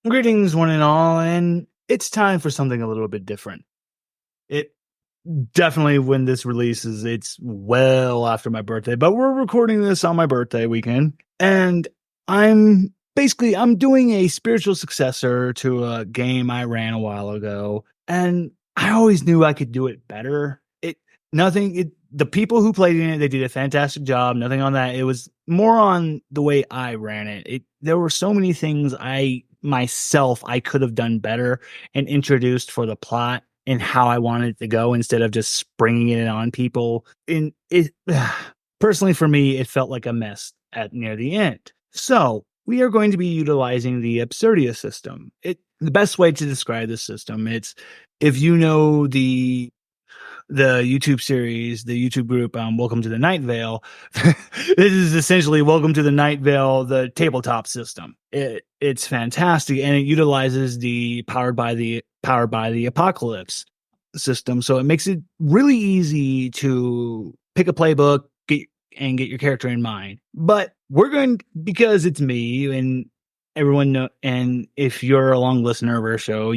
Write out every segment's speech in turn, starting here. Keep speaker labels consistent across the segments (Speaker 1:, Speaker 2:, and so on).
Speaker 1: Greetings, one and all, and it's time for something a little bit different. It definitely, when this releases, it's well after my birthday, but we're recording this on my birthday weekend, and I'm doing a spiritual successor to a game I ran a while ago, and I always knew I could do it better. The people who played in it, they did a fantastic job. Nothing on that. It was more on the way I ran it. There were so many things I could have done better and introduced for the plot and how I wanted it to go instead of just springing it on people. And it, personally for me, it felt like a mess near the end. So we are going to be utilizing the Absurdia system. The best way to describe this system, it's if you know the YouTube series, the YouTube group, Welcome to the Night Vale. This is essentially Welcome to the Night Vale, the tabletop system. It's fantastic, and it utilizes the powered by the apocalypse system. So it makes it really easy to pick a playbook, get your character in mind. But because it's me and everyone know, and if you're a long listener of our show,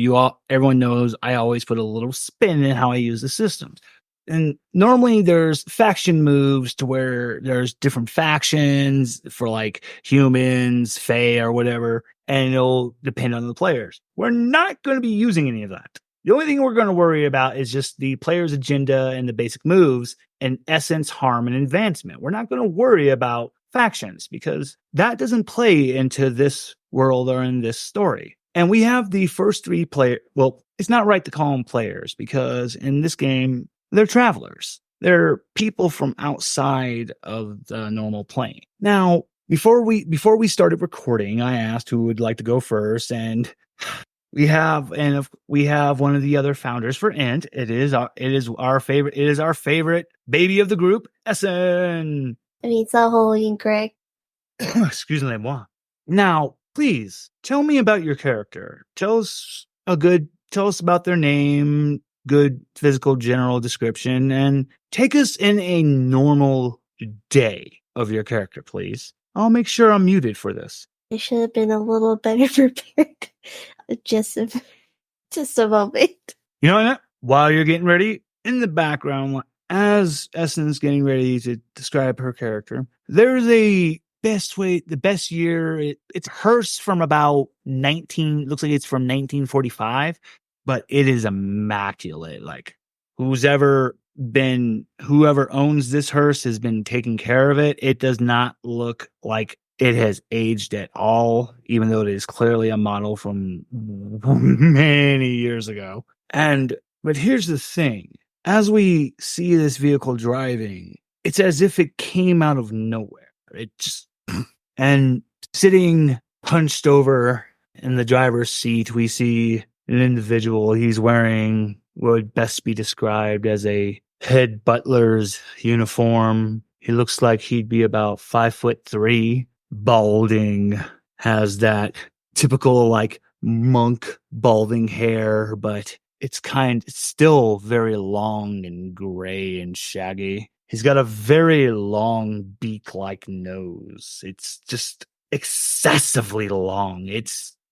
Speaker 1: everyone knows I always put a little spin in how I use the systems. And normally there's faction moves to where there's different factions for like humans, fae, or whatever, and it'll depend on the players. We're not going to be using any of that. The only thing we're going to worry about is just the player's agenda and the basic moves, and essence, harm, and advancement. We're not going to worry about factions because that doesn't play into this world or in this story. And we have the first three well, it's not right to call them players because in this game, they're travelers. They're people from outside of the normal plane. Now, before we started recording, I asked who would like to go first, and we have one of the other founders for Int. It is our favorite baby of the group, Essen.
Speaker 2: It's a whole incorrect.
Speaker 1: Excuse-moi. Now, please tell me about your character. Tell us about their name, good physical general description, and take us in a normal day of your character, please. I'll make sure I'm muted for this.
Speaker 2: I should have been a little better prepared. Just a moment.
Speaker 1: You know what? While you're getting ready, in the background, as Essen's getting ready to describe her character, there's the best year. It's hers from about looks like it's from 1945, but it is immaculate. Like whoever owns this hearse has been taking care of it. It does not look like it has aged at all, even though it is clearly a model from many years ago. But here's the thing. As we see this vehicle driving, it's as if it came out of nowhere. And sitting hunched over in the driver's seat, we see an individual. He's wearing what would best be described as a head butler's uniform. He looks like he'd be about 5'3", balding, has that typical like monk balding hair, but it's still very long and gray and shaggy. He's got a very long beak-like nose. It's just excessively long.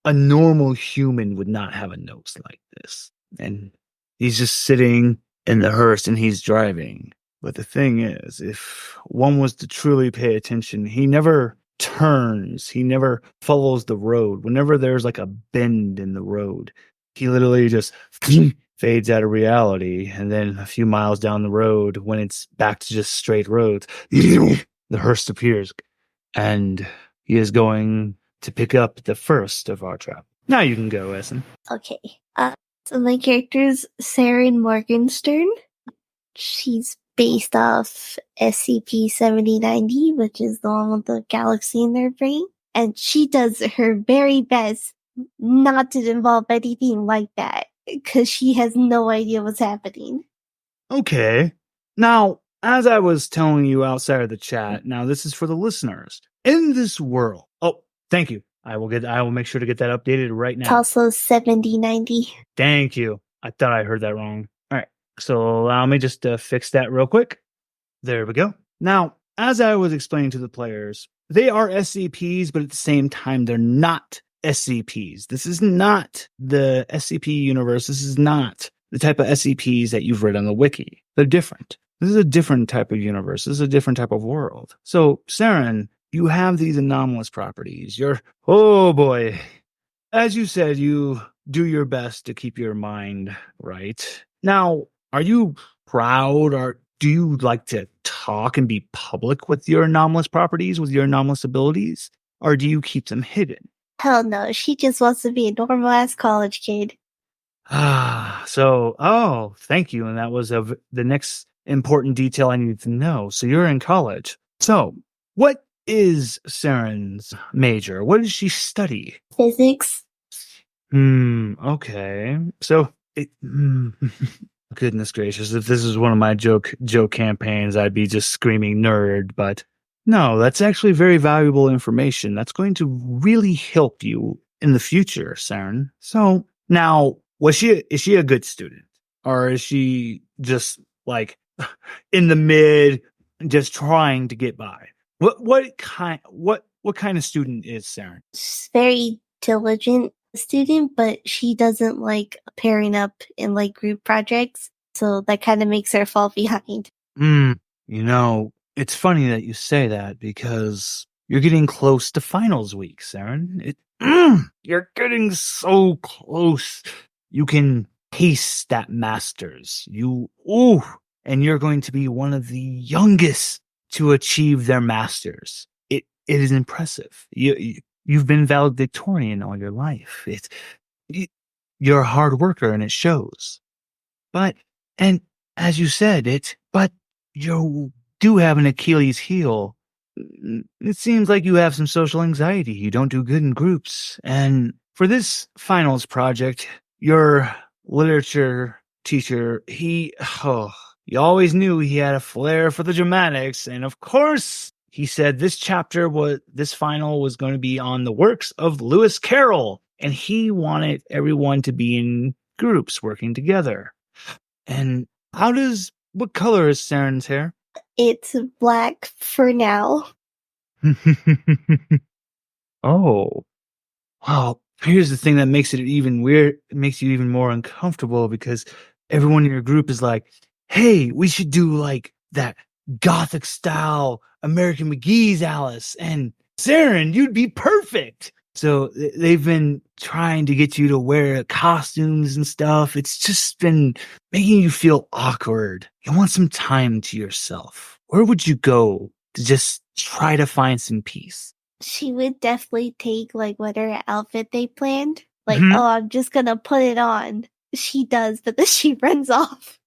Speaker 1: A normal human would not have a nose like this. And he's just sitting in the hearse and he's driving. But the thing is, if one was to truly pay attention, he never turns. He never follows the road. Whenever there's like a bend in the road, he literally just fades out of reality. And then a few miles down the road, when it's back to just straight roads, the hearse appears. And he is going to pick up the first of our travel. Now you can go, Essen.
Speaker 2: Okay. So my character's Seren Morgenstern. She's based off SCP-7090, which is the one with the galaxy in their brain. And she does her very best not to involve anything like that, because she has no idea what's happening.
Speaker 1: Okay. Now, as I was telling you outside of the chat, now this is for the listeners. In this world... Oh, thank you. I will make sure to get that updated right now.
Speaker 2: It's also 7090.
Speaker 1: Thank you. I thought I heard that wrong. All right. So allow me just to fix that real quick. There we go. Now, as I was explaining to the players, they are SCPs, but at the same time, they're not SCPs. This is not the SCP universe. This is not the type of SCPs that you've read on the wiki. They're different. This is a different type of universe. This is a different type of world. So, Seren, you have these anomalous properties. Oh boy. As you said, you do your best to keep your mind right. Now, are you proud, or do you like to talk and be public with your anomalous properties, with your anomalous abilities? Or do you keep them hidden?
Speaker 2: Hell no, she just wants to be a normal ass college kid.
Speaker 1: Thank you. And that was the next important detail I needed to know. So you're in college. So what is Seren's major? What does she study?
Speaker 2: Physics.
Speaker 1: Okay. So, goodness gracious, if this is one of my joke campaigns, I'd be just screaming nerd, but no, that's actually very valuable information. That's going to really help you in the future, Seren. So now, is she a good student? Or is she just like in the mid, just trying to get by? What kind of student is Seren?
Speaker 2: She's very diligent student, but she doesn't like pairing up in like group projects. So that kind of makes her fall behind.
Speaker 1: It's funny that you say that because you're getting close to finals week, Seren. You're getting so close. You can taste that masters. And you're going to be one of the youngest to achieve their masters. It is impressive. You've been valedictorian all your life. You're a hard worker and it shows. And as you said, but you do have an Achilles heel. It seems like you have some social anxiety. You don't do good in groups. And for this finals project, your literature teacher, you always knew he had a flair for the dramatics. And of course, he said this final was going to be on the works of Lewis Carroll. And he wanted everyone to be in groups working together. And what color is Seren's hair?
Speaker 2: It's black for now.
Speaker 1: Oh. Well, here's the thing that makes it even weird. It makes you even more uncomfortable because everyone in your group is like, hey, we should do like that Gothic style American McGee's Alice. And Seren, you'd be perfect. So they've been trying to get you to wear costumes and stuff. It's just been making you feel awkward. You want some time to yourself. Where would you go to just try to find some peace?
Speaker 2: She would definitely take like whatever outfit they planned. Like, I'm just gonna put it on. She does, but then she runs off.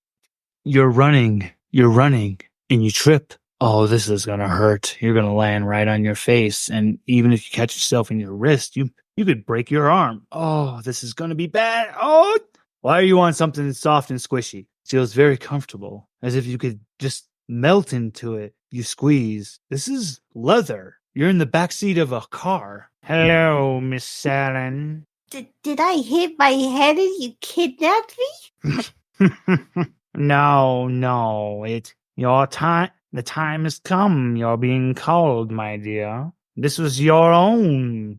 Speaker 1: You're running, and you trip. Oh, this is gonna hurt. You're gonna land right on your face. And even if you catch yourself in your wrist, you could break your arm. Oh, this is gonna be bad. Oh, why are you on something soft and squishy? It feels very comfortable, as if you could just melt into it. You squeeze. This is leather. You're in the backseat of a car. Hello, Miss Seren.
Speaker 2: Did I hit my head and you kidnapped me?
Speaker 1: No, it's your time. The time has come. You're being called, my dear. This was your own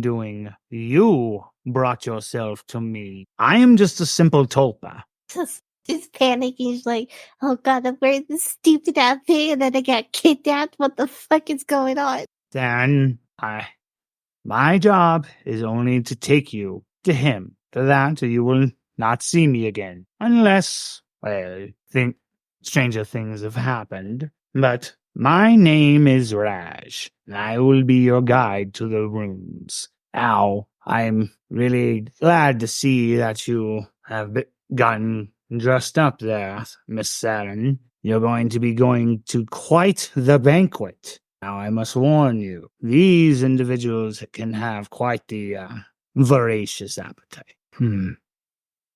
Speaker 1: doing. You brought yourself to me. I am just a simple tulpa.
Speaker 2: Just panicking. He's like, oh god, I'm wearing this stupid outfit and then I got kidnapped. What the fuck is going on?
Speaker 1: Then my job is only to take you to him. To that, you will not see me again. Unless, think stranger things have happened. But my name is Raj, and I will be your guide to the rooms. Now, I'm really glad to see that you have gotten dressed up there, Miss Seren. You're going to be going to quite the banquet. Now, I must warn you, these individuals can have quite the voracious appetite.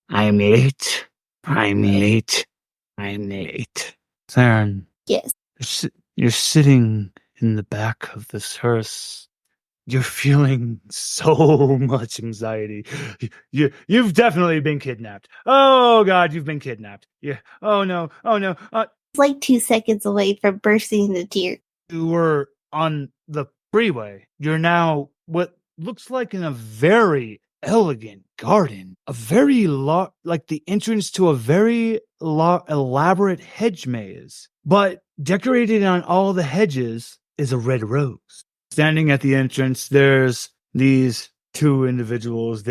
Speaker 1: I'm late. Seren.
Speaker 2: Yes.
Speaker 1: You're sitting in the back of this hearse. You're feeling so much anxiety. You've definitely been kidnapped. Oh God, you've been kidnapped. Yeah. Oh no.
Speaker 2: It's like 2 seconds away from bursting into tears.
Speaker 1: You were on the freeway. You're now looks like in a very elegant garden, a very like the entrance to a very elaborate hedge maze. But decorated on all the hedges is a red rose. Standing at the entrance, there's these two individuals.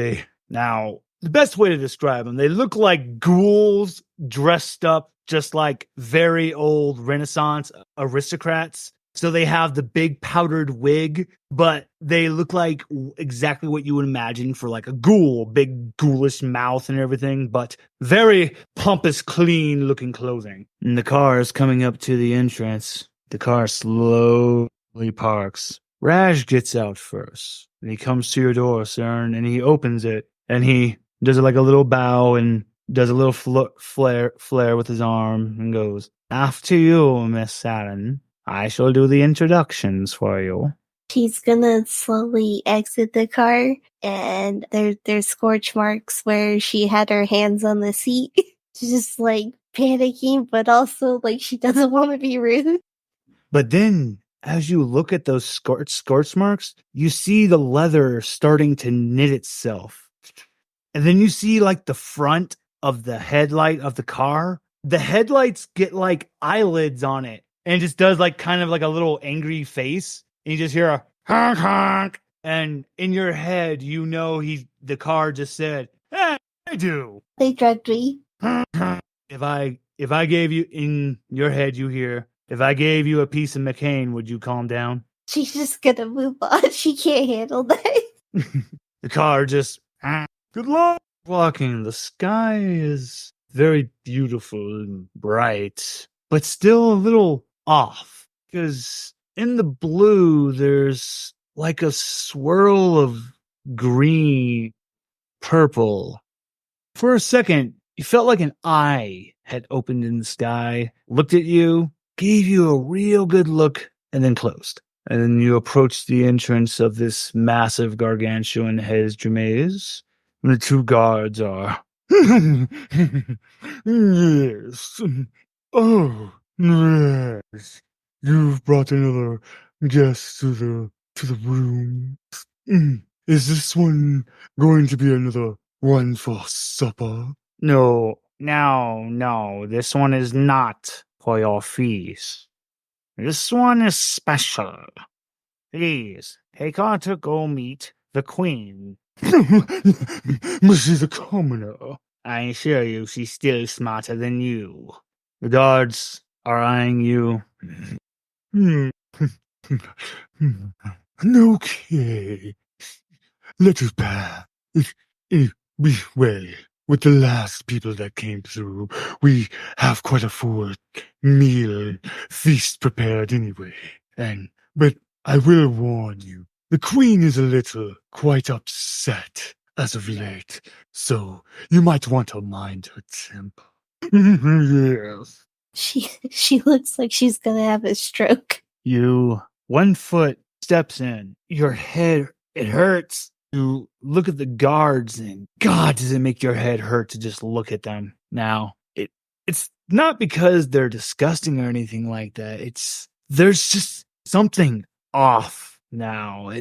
Speaker 1: Now, the best way to describe them, they look like ghouls dressed up just like very old Renaissance aristocrats. So they have the big powdered wig, but they look like exactly what you would imagine for like a ghoul, big ghoulish mouth and everything, but very pompous, clean looking clothing. And the car is coming up to the entrance. The car slowly parks. Raj gets out first, and he comes to your door, Seren, and he opens it, and he does like a little bow and does a little flare with his arm and goes, "After you, Miss Seren. I shall do the introductions for you."
Speaker 2: She's gonna slowly exit the car, and there's scorch marks where she had her hands on the seat. She's just like panicking, but also like she doesn't want to be rude.
Speaker 1: But then, as you look at those scorch marks, you see the leather starting to knit itself. And then you see like the front of the headlight of the car. The headlights get like eyelids on it. And just does like kind of like a little angry face. And you just hear a honk honk. And in your head, you know the car just said, "Hey, I do."
Speaker 2: They drugged me.
Speaker 1: If I gave you, in your head you hear, "If I gave you a piece of McCain, would you calm down?"
Speaker 2: She's just gonna move on. She can't handle that.
Speaker 1: The car just, "Good luck walking." The sky is very beautiful and bright, but still a little off, because in the blue there's like a swirl of green, purple. For a second, you felt like an eye had opened in the sky, looked at you, gave you a real good look, and then closed. And then you approached the entrance of this massive gargantuan hedge maze. And the two guards are, "Yes. Oh, yes. You've brought another guest to the room. Is this one going to be another one for supper?" No, this one is not for your feast. This one is special. Please, take her to go meet the queen. But she's a commoner. I assure you, she's still smarter than you. The guards are eyeing you. Okay. Let us pass. Well, with the last people that came through, we have quite a full feast prepared anyway. But I will warn you, the queen is quite upset as of late, so you might want to mind her temper. Yes.
Speaker 2: She looks like she's gonna have a stroke.
Speaker 1: One foot steps in. Your head, it hurts. You look at the guards, and God, does it make your head hurt to just look at them. Now, it's not because they're disgusting or anything like that. There's just something off now.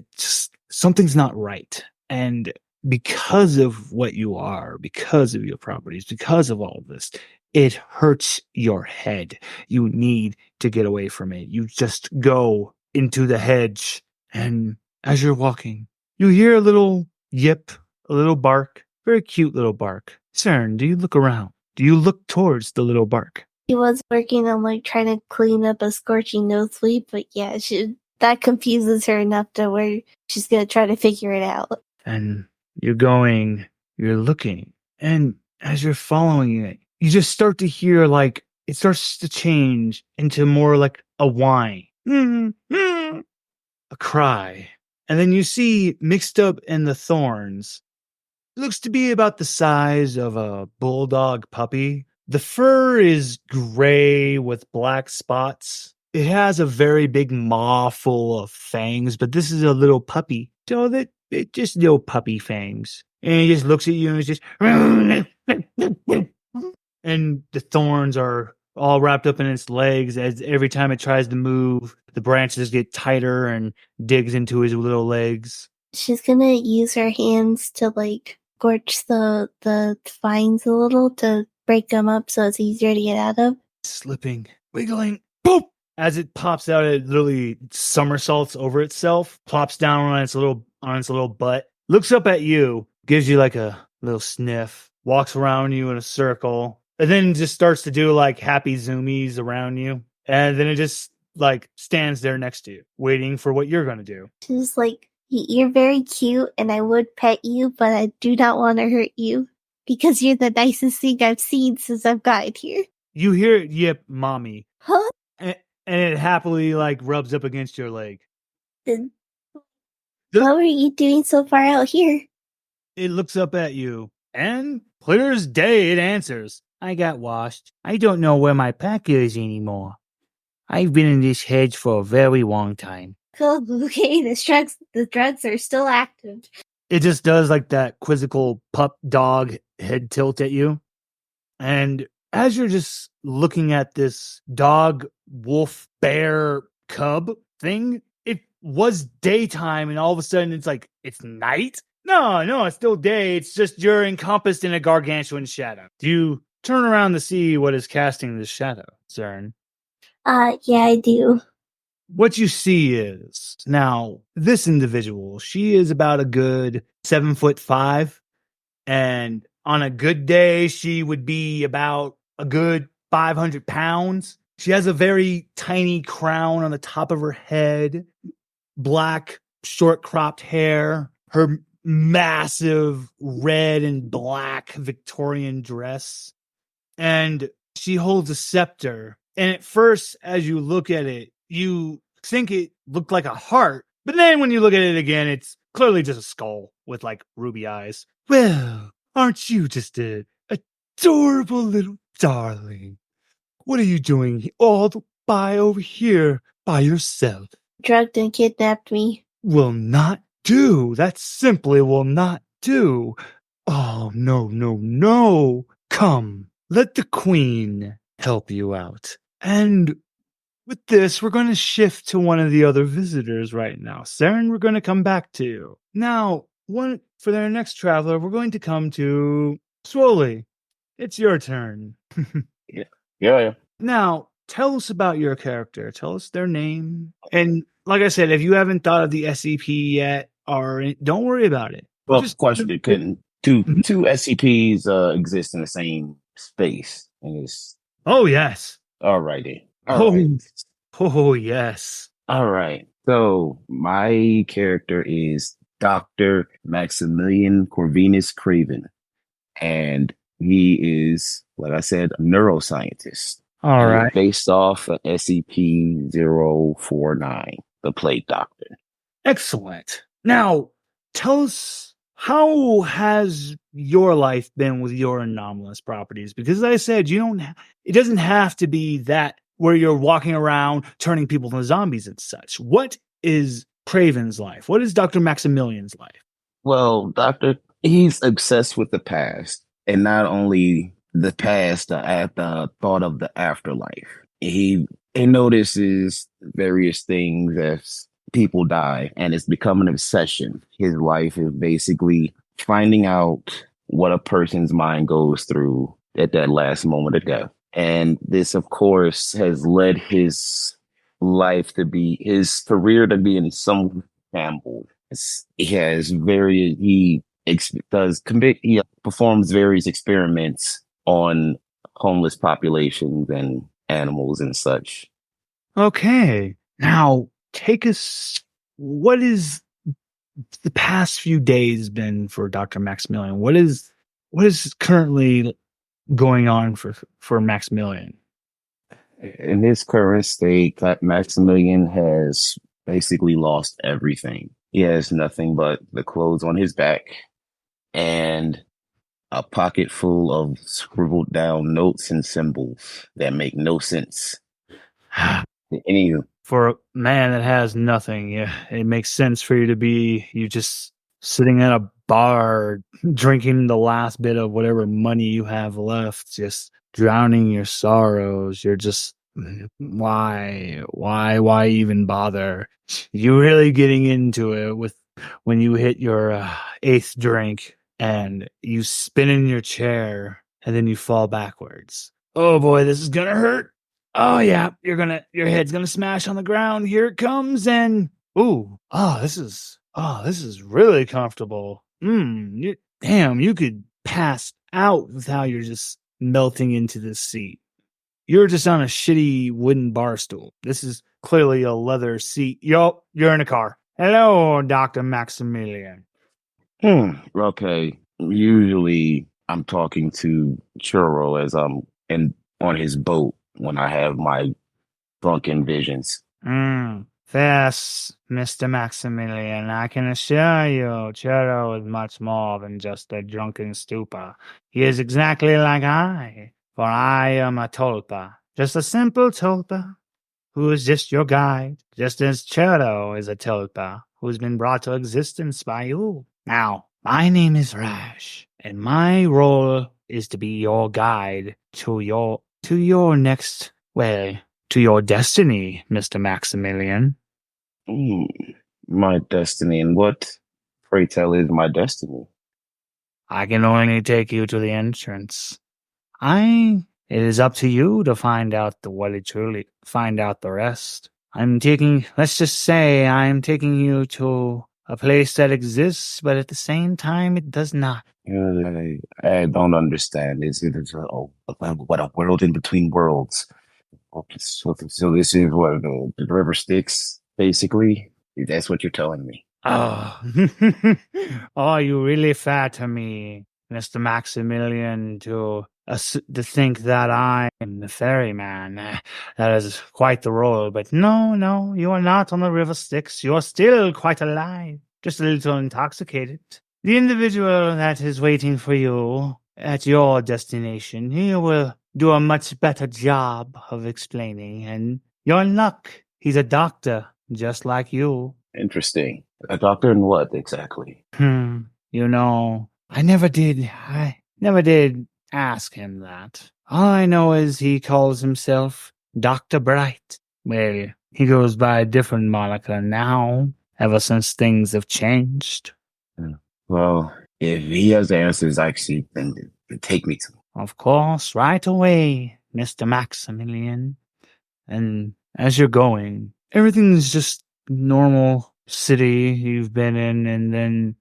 Speaker 1: Something's not right. And because of what you are, because of your properties, because of all of this, it hurts your head. You need to get away from it. You just go into the hedge, and as you're walking, you hear a little yip, a little bark, very cute little bark. Seren, do you look around? Do you look towards the little bark?
Speaker 2: He was working on like trying to clean up a scorching nosebleed, but yeah, that confuses her enough to where she's gonna try to figure it out.
Speaker 1: And you're looking, and as you're following it, you just start to hear like it starts to change into more like a whine, a cry. And then you see mixed up in the thorns, it looks to be about the size of a bulldog puppy. The fur is gray with black spots. It has a very big maw full of fangs, but this is a little puppy. So that it just little puppy fangs. And he just looks at you and it's just and the thorns are all wrapped up in its legs. As every time it tries to move, the branches get tighter and digs into his little legs.
Speaker 2: She's gonna use her hands to like scorch the vines a little to break them up so it's easier to get out of.
Speaker 1: Slipping, wiggling, boop! As it pops out, it literally somersaults over itself, plops down on its little butt, looks up at you, gives you like a little sniff, walks around you in a circle, and then just starts to do like happy zoomies around you. And then it just like stands there next to you, waiting for what you're gonna do.
Speaker 2: She's like, you're very cute and I would pet you, but I do not want to hurt you because you're the nicest thing I've seen since I've gotten here.
Speaker 1: You hear it yip, mommy.
Speaker 2: Huh?
Speaker 1: And it happily like rubs up against your leg.
Speaker 2: Then what were you doing so far out here?
Speaker 1: It looks up at you, and clear as day it answers. I got washed. I don't know where my pack is anymore. I've been in this hedge for a very long time.
Speaker 2: Oh, okay, the drugs are still active.
Speaker 1: It just does like that quizzical pup dog head tilt at you. And as you're just looking at this dog, wolf, bear, cub thing, it was daytime and all of a sudden it's like, it's night? No, it's still day. It's just you're encompassed in a gargantuan shadow. Do you turn around to see what is casting this shadow, Seren?
Speaker 2: Yeah, I do.
Speaker 1: What you see is, now, this individual, she is about a good 7'5", and on a good day, she would be about a good 500 pounds. She has a very tiny crown on the top of her head, black, short cropped hair, her massive red and black Victorian dress, and she holds a scepter. And at first, as you look at it, you think it looked like a heart, but then when you look at it again, it's clearly just a skull with like ruby eyes. Well, aren't you just an adorable little darling? What are you doing all by over here by yourself?
Speaker 2: Drugged and kidnapped me.
Speaker 1: Will not do. That simply will not do. Oh, no. Come, let the queen help you out. And with this, we're going to shift to one of the other visitors right now. Seren, we're going to come back to you. Now, for their next traveler, we're going to come to Swoley. It's your turn.
Speaker 3: Yeah.
Speaker 1: Now, tell us about your character. Tell us their name. And like I said, if you haven't thought of the SCP yet, don't worry about it.
Speaker 3: Well, of course, you couldn't. Two SCPs exist in the same space. And it's
Speaker 1: Oh, yes.
Speaker 3: alrighty.
Speaker 1: Oh, yes.
Speaker 3: All right. So my character is Dr. Maximilian Corvinus Craven. And he is, like I said, a neuroscientist.
Speaker 1: All right.
Speaker 3: Based off of SCP-049, the Plague Doctor.
Speaker 1: Excellent. Now, tell us, how has your life been with your anomalous properties? Because as I said, it doesn't have to be that where you're walking around turning people into zombies and such. What is Craven's life? What is Dr. Maximilian's life?
Speaker 3: Well, he's obsessed with the past, and not only the past, the thought of the afterlife. He notices various things as people die, and it's become an obsession. His life is basically finding out what a person's mind goes through at that last moment of death. And this, of course, has led his career to be in some shambles. He performs various experiments on homeless populations and animals and such.
Speaker 1: Okay. Now, what is the past few days been for Dr. Maximilian? What is currently going on for Maximilian?
Speaker 3: In his current state, Maximilian has basically lost everything. He has nothing but the clothes on his back and a pocket full of scribbled down notes and symbols that make no sense. Anywho.
Speaker 1: For a man that has nothing, yeah, it makes sense for you to be you just sitting at a bar drinking the last bit of whatever money you have left, just drowning your sorrows. You're just, why even bother? You're really getting into it with when you hit your 8th drink and you spin in your chair and then you fall backwards. Oh boy, this is gonna hurt. Oh yeah, your head's gonna smash on the ground. Here it comes, and this is really comfortable. Damn, you could pass out with how you're just melting into this seat. You're just on a shitty wooden bar stool. This is clearly a leather seat. Yo, you're in a car. Hello, Dr. Maximilian.
Speaker 3: Okay. Usually I'm talking to Churro as I'm on his boat when I have my drunken visions.
Speaker 1: Yes, Mr. Maximilian, I can assure you, Churro is much more than just a drunken stupor. He is exactly like I, for I am a tulpa, just a simple tulpa, who is just your guide, just as Churro is a tulpa, who's been brought to existence by you. Now, my name is Rash, and my role is to be your guide to your next, well, to your destiny, Mr. Maximilian.
Speaker 3: My destiny, and what, pray tell, is my destiny?
Speaker 1: I can only take you to the entrance. It is up to you to find out find out the rest. Let's just say I'm taking you to a place that exists, but at the same time, it does not.
Speaker 3: I don't understand. What a world in between worlds. So this is what the river Styx, basically. That's what you're telling me.
Speaker 1: Oh, oh, you really flatter me, Mr. Maximilian, to think that I'm the ferryman. That is quite the role. But no, you are not on the river Styx. You are still quite alive, just a little intoxicated. The individual that is waiting for you at your destination, he will do a much better job of explaining. And you're in luck. He's a doctor, just like you.
Speaker 3: Interesting. A doctor in what exactly?
Speaker 1: You know, I never did ask him that. All I know is he calls himself Dr. Bright. Well, he goes by a different moniker now, ever since things have changed.
Speaker 3: Well, if he has the answers, actually, then take me to him.
Speaker 1: Of course, right away, Mr. Maximilian. And as you're going, everything's just normal city you've been in, and then,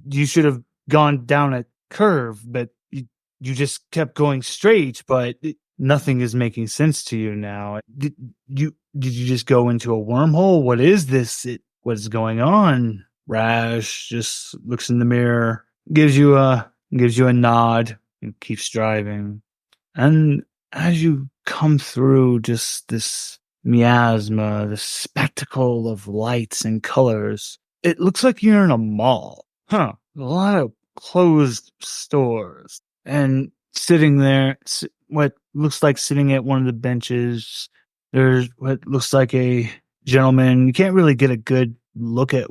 Speaker 1: you should have gone down a curve, but you just kept going straight, but nothing is making sense to you now. Did you just go into a wormhole? What is this? What is going on? Rash just looks in the mirror, gives you a nod, and keeps driving. And as you come through just this miasma, the spectacle of lights and colors, it looks like you're in a mall. A lot of closed stores. And sitting there, what looks like sitting at one of the benches, there's what looks like a gentleman. You can't really get a good look at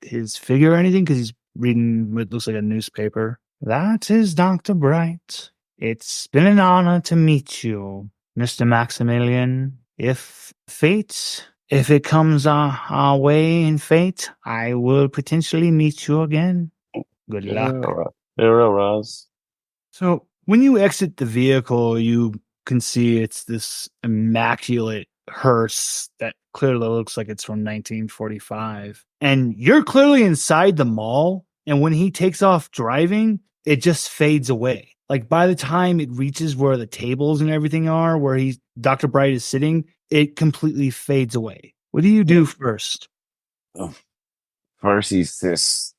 Speaker 1: his figure or anything because he's reading what looks like a newspaper. That is Dr. Bright. It's been an honor to meet you, Mr. Maximilian. If it comes our way in fate, I will potentially meet you again. Good luck.
Speaker 3: Farewell, Roz.
Speaker 1: So when you exit the vehicle, you can see it's this immaculate hearse that clearly looks like it's from 1945. And you're clearly inside the mall, and when he takes off driving, it just fades away. Like by the time it reaches where the tables and everything are, where Dr. Bright is sitting, it completely fades away. What do you do first?
Speaker 3: First, he's just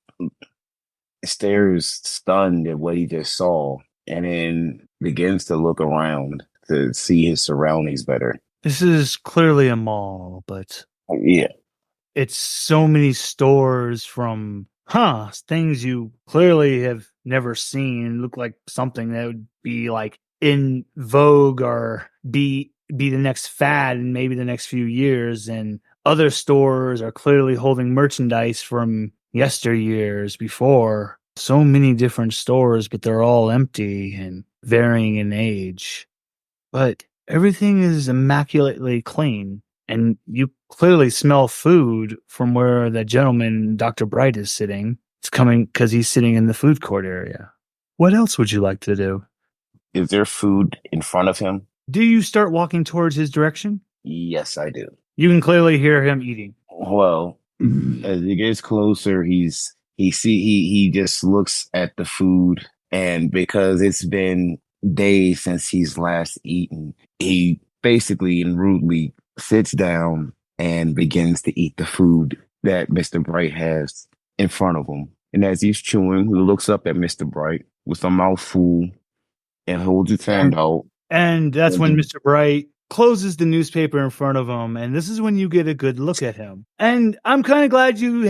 Speaker 3: stares stunned at what he just saw, and then begins to look around to see his surroundings better.
Speaker 1: This is clearly a mall, but
Speaker 3: yeah,
Speaker 1: it's so many stores from things you clearly have never seen. Look like something that would be like in vogue or be the next fad in maybe the next few years. And other stores are clearly holding merchandise from yesteryears before. So many different stores, but they're all empty and varying in age. But everything is immaculately clean. And you clearly smell food from where that gentleman, Dr. Bright, is sitting. It's coming because he's sitting in the food court area. What else would you like to do?
Speaker 3: Is there food in front of him?
Speaker 1: Do you start walking towards his direction?
Speaker 3: Yes, I do.
Speaker 1: You can clearly hear him eating.
Speaker 3: Well, as he gets closer, he just looks at the food, and because it's been days since he's last eaten, he basically and rudely sits down and begins to eat the food that Mr. Bright has in front of him. And as he's chewing, he looks up at Mr. Bright with a mouthful and holds his hand out.
Speaker 1: And that's when Mr. Bright closes the newspaper in front of him, and this is when you get a good look at him. And I'm kind of glad you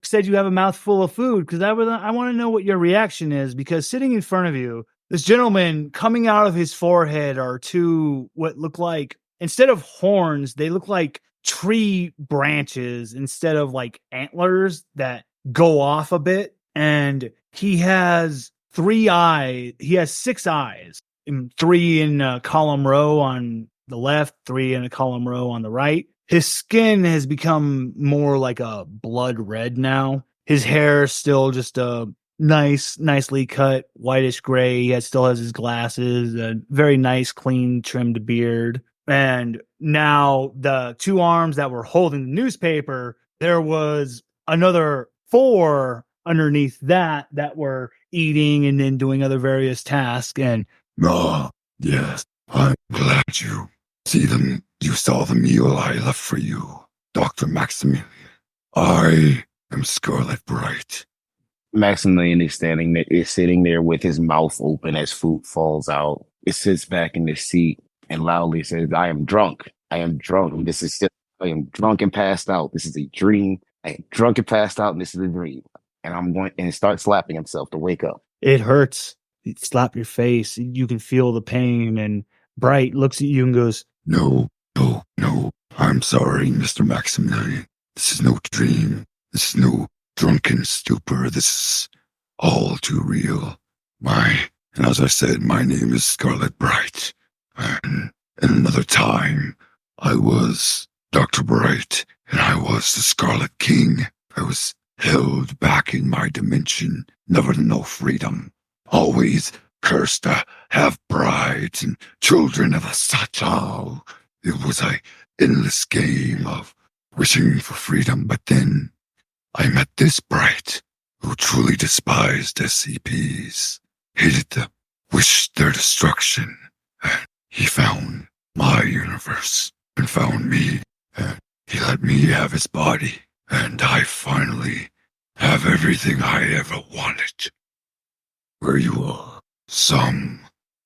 Speaker 1: said you have a mouthful of food, because I want to know what your reaction is, because sitting in front of you, this gentleman, coming out of his forehead are two what look like, instead of horns, they look like tree branches instead of like antlers that go off a bit. And he has 3 eyes. He has 6 eyes, and 3 in a column row on the left, 3 in a column row on the right. His skin has become more like a blood red now. His hair is still just a nicely cut whitish gray. He still has his glasses, a very nice, clean, trimmed beard. And now the 2 arms that were holding the newspaper, there was another 4 underneath that were eating and then doing other various tasks. And
Speaker 4: yes, I'm glad you saw the meal I left for you, Dr. Maximilian. I am Scarlet Bright.
Speaker 3: Maximilian is sitting there with his mouth open as food falls out. It sits back in the seat and loudly says, I am drunk. I am drunk. I am drunk and passed out. This is a dream. I am drunk and passed out, and this is a dream. And I'm going and start slapping himself to wake up.
Speaker 1: It hurts. You slap your face. You can feel the pain. And Bright looks at you and goes,
Speaker 4: No. I'm sorry, Mr. Maximilian. This is no dream. This is no drunken stupor. This is all too real. And as I said, my name is Scarlet Bright. And in another time, I was Dr. Bright, and I was the Scarlet King. I was held back in my dimension, never to know freedom. Always cursed to have brides and children of a Satan. It was an endless game of wishing for freedom, but then I met this Bright, who truly despised SCPs, hated them, wished their destruction, and he found my universe and found me, and he let me have his body, and I finally have everything I ever wanted. Where you are,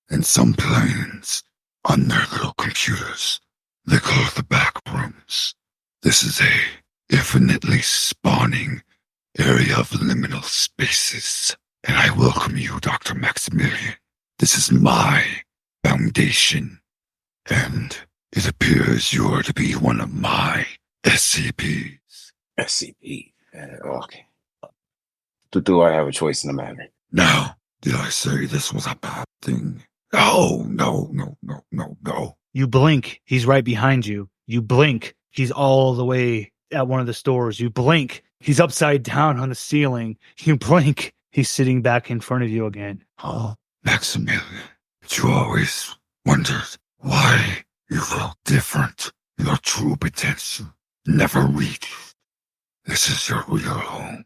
Speaker 4: in some planes, on their little computers, they call it the back rooms. This is a infinitely spawning area of liminal spaces, and I welcome you, Dr. Maximilian. This is my foundation, and it appears you are to be one of my SCPs.
Speaker 3: SCP. Okay. Do I have a choice in the matter?
Speaker 4: Now, did I say this was a bad thing? No.
Speaker 1: You blink. He's right behind you. You blink. He's all the way at one of the stores. You blink. He's upside down on the ceiling. You blink. He's sitting back in front of you again.
Speaker 4: Oh, Maximilian, you always wondered why you felt different. Your true potential never reached. This is your real home.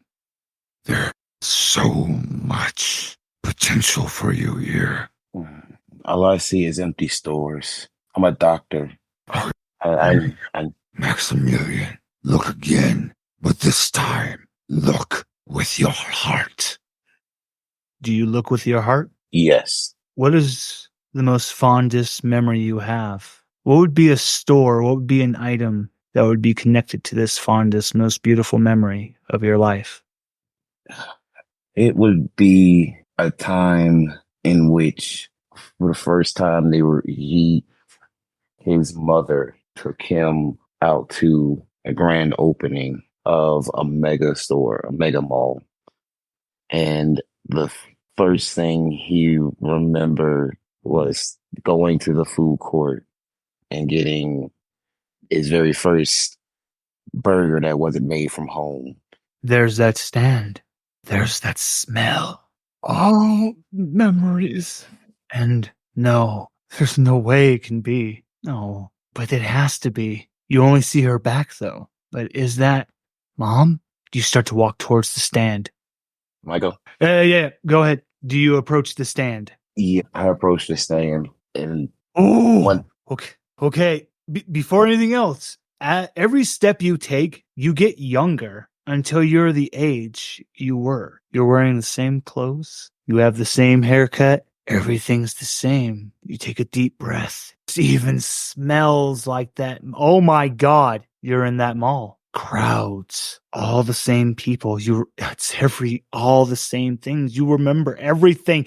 Speaker 4: There's so much potential for you here.
Speaker 3: All I see is empty stores. I'm a doctor. I
Speaker 4: Maximilian, look again, but this time, look with your heart.
Speaker 1: Do you look with your heart?
Speaker 3: Yes.
Speaker 1: What is the most fondest memory you have? What would be a store? What would be an item that would be connected to this fondest, most beautiful memory of your life?
Speaker 3: It would be a time in which, for the first time, his mother took him out to a grand opening of a mega store, a mega mall. And the first thing he remembered was going to the food court and getting his very first burger that wasn't made from home.
Speaker 1: There's that stand. There's that smell. All memories. And no, there's no way it can be. No, but it has to be. You only see her back, though. But is that Mom? Do you start to walk towards the stand?
Speaker 3: Michael?
Speaker 1: Yeah, go ahead. Do you approach the stand?
Speaker 3: Yeah, I approached the stand and
Speaker 1: Oh, okay. Before anything else, at every step you take, you get younger until you're the age you were. You're wearing the same clothes. You have the same haircut. Everything's the same. You take a deep breath. It even smells like that. Oh my God, you're in that mall. Crowds, all the same people. All the same things. You remember everything.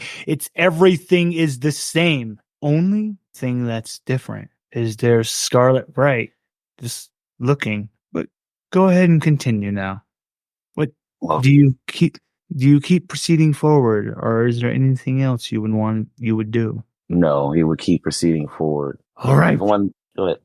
Speaker 1: Everything is the same. Only thing that's different is there's Scarlet Bright just looking. But go ahead and continue now. What do you keep proceeding forward, or is there anything else you would do?
Speaker 3: No, he would keep proceeding forward.
Speaker 1: All right.
Speaker 3: Go ahead.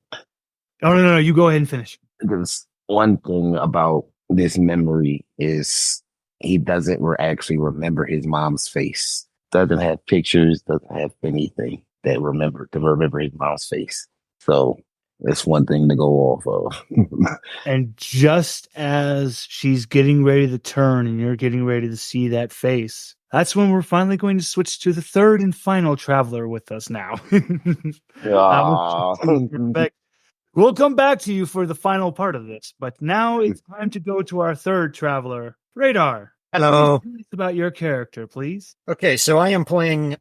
Speaker 1: Oh no, you go ahead and finish.
Speaker 3: There's one thing about this memory is he doesn't actually remember his mom's face. Doesn't have pictures, doesn't have anything to remember his mom's face. So that's one thing to go off of.
Speaker 1: And just as she's getting ready to turn and you're getting ready to see that face, that's when we're finally going to switch to the third and final traveler with us now. We'll come back to you for the final part of this, but now it's time to go to our third traveler, Radar.
Speaker 5: Hello.
Speaker 1: Tell us about your character, please.
Speaker 5: Okay, so I am playing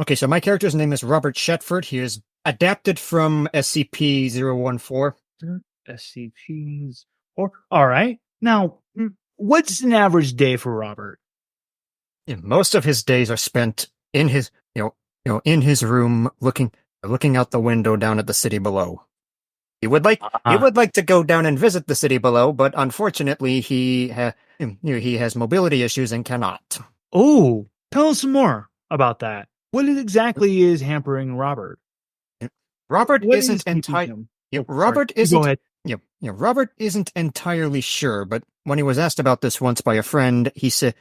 Speaker 5: Okay, so my character's name is Robert Shetford. He is adapted from SCP-014.
Speaker 1: SCPs. All right. Now, what's an average day for Robert?
Speaker 5: Yeah, most of his days are spent in his, in his room, looking out the window down at the city below. He would like to go down and visit the city below, but unfortunately, he has mobility issues and cannot.
Speaker 1: Oh, tell us some more about that. What exactly is hampering Robert?
Speaker 5: Robert isn't entirely sure, but when he was asked about this once by a friend, he said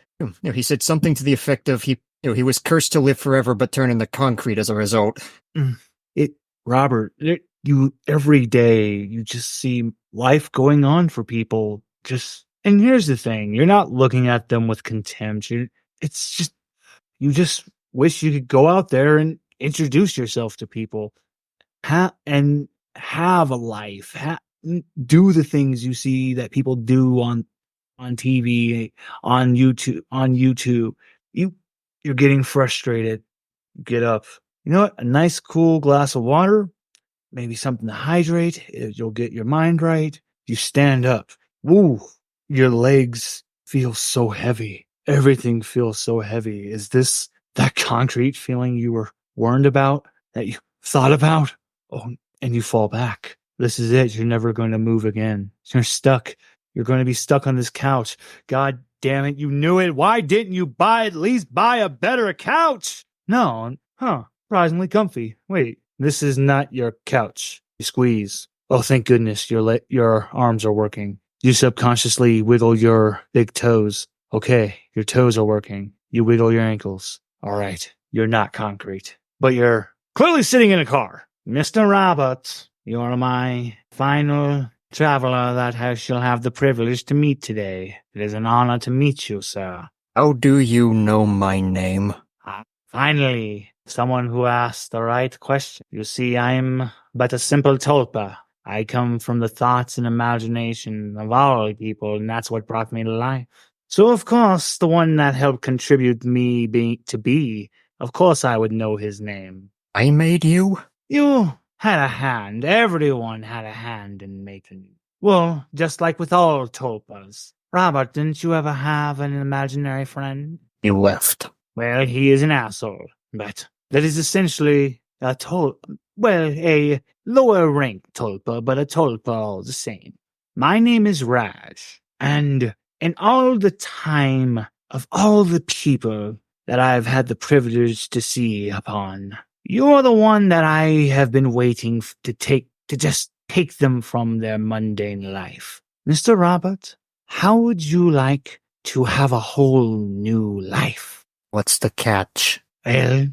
Speaker 5: something to the effect of he was cursed to live forever but turn into concrete as a result.
Speaker 1: Robert, you every day you just see life going on for people. And here's the thing: you're not looking at them with contempt. You just wish you could go out there and introduce yourself to people, and have a life. Do the things you see that people do on TV, on YouTube. You're getting frustrated. Get up. You know what? A nice cool glass of water, maybe something to hydrate. You'll get your mind right. You stand up. Woo! Your legs feel so heavy. Everything feels so heavy. Is this that concrete feeling you were warned about, that you thought about? Oh, and you fall back. This is it. You're never going to move again. You're stuck. You're going to be stuck on this couch. God damn it. You knew it. Why didn't you at least buy a better couch? No. Surprisingly comfy. Wait, this is not your couch. You squeeze. Oh, thank goodness your arms are working. You subconsciously wiggle your big toes. Okay, your toes are working. You wiggle your ankles. All right, you're not concrete, but you're clearly sitting in a car. Mr. Robert, you are my final traveler that I shall have the privilege to meet today. It is an honor to meet you, sir.
Speaker 5: How do you know my name?
Speaker 1: Finally, someone who asked the right question. You see, I'm but a simple tulpa. I come from the thoughts and imagination of all people, and that's what brought me to life. So, of course, the one that helped contribute me of course I would know his name.
Speaker 5: I made you?
Speaker 1: You had a hand. Everyone had a hand in making you. Well, just like with all tulpas. Robert, didn't you ever have an imaginary friend?
Speaker 5: He left.
Speaker 1: Well, he is an asshole, but that is essentially a lower rank tulpa, but a tulpa all the same. My name is Raj, and in all the time of all the people that I've had the privilege to see upon, you're the one that I have been waiting to take to just take them from their mundane life. Mr. Robert, how would you like to have a whole new life?
Speaker 5: What's the catch?
Speaker 1: Well,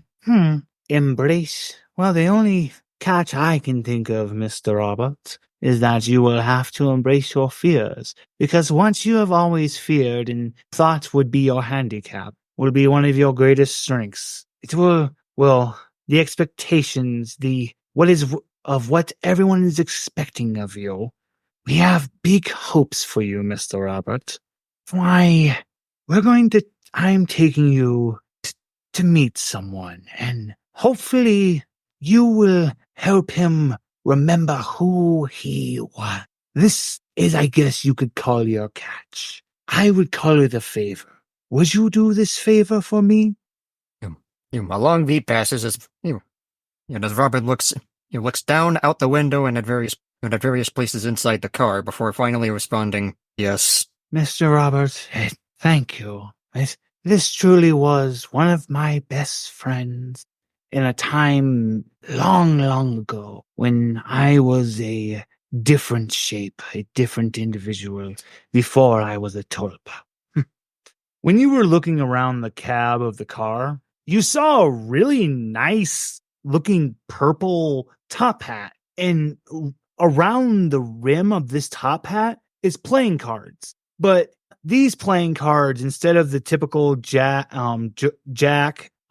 Speaker 1: embrace. Well, the only catch I can think of, Mr. Robert, is that you will have to embrace your fears. Because once you have always feared and thought would be your handicap, will be one of your greatest strengths. It will, well, the expectations, what everyone is expecting of you. We have big hopes for you, Mr. Robert. Why, I'm taking you to meet someone, and hopefully you will help him remember who he was. This is, I guess you could call your catch. I would call it a favor. Would you do this favor for me?
Speaker 5: A long beat passes as Robert looks down out the window and at various places inside the car before finally responding, "Yes."
Speaker 1: Mr. Robert, thank you. This truly was one of my best friends in a time long, long ago when I was a different shape, a different individual, before I was a tulip. When you were looking around the cab of the car, you saw a really nice looking purple top hat, and around the rim of this top hat is playing cards. But these playing cards, instead of the typical Jack,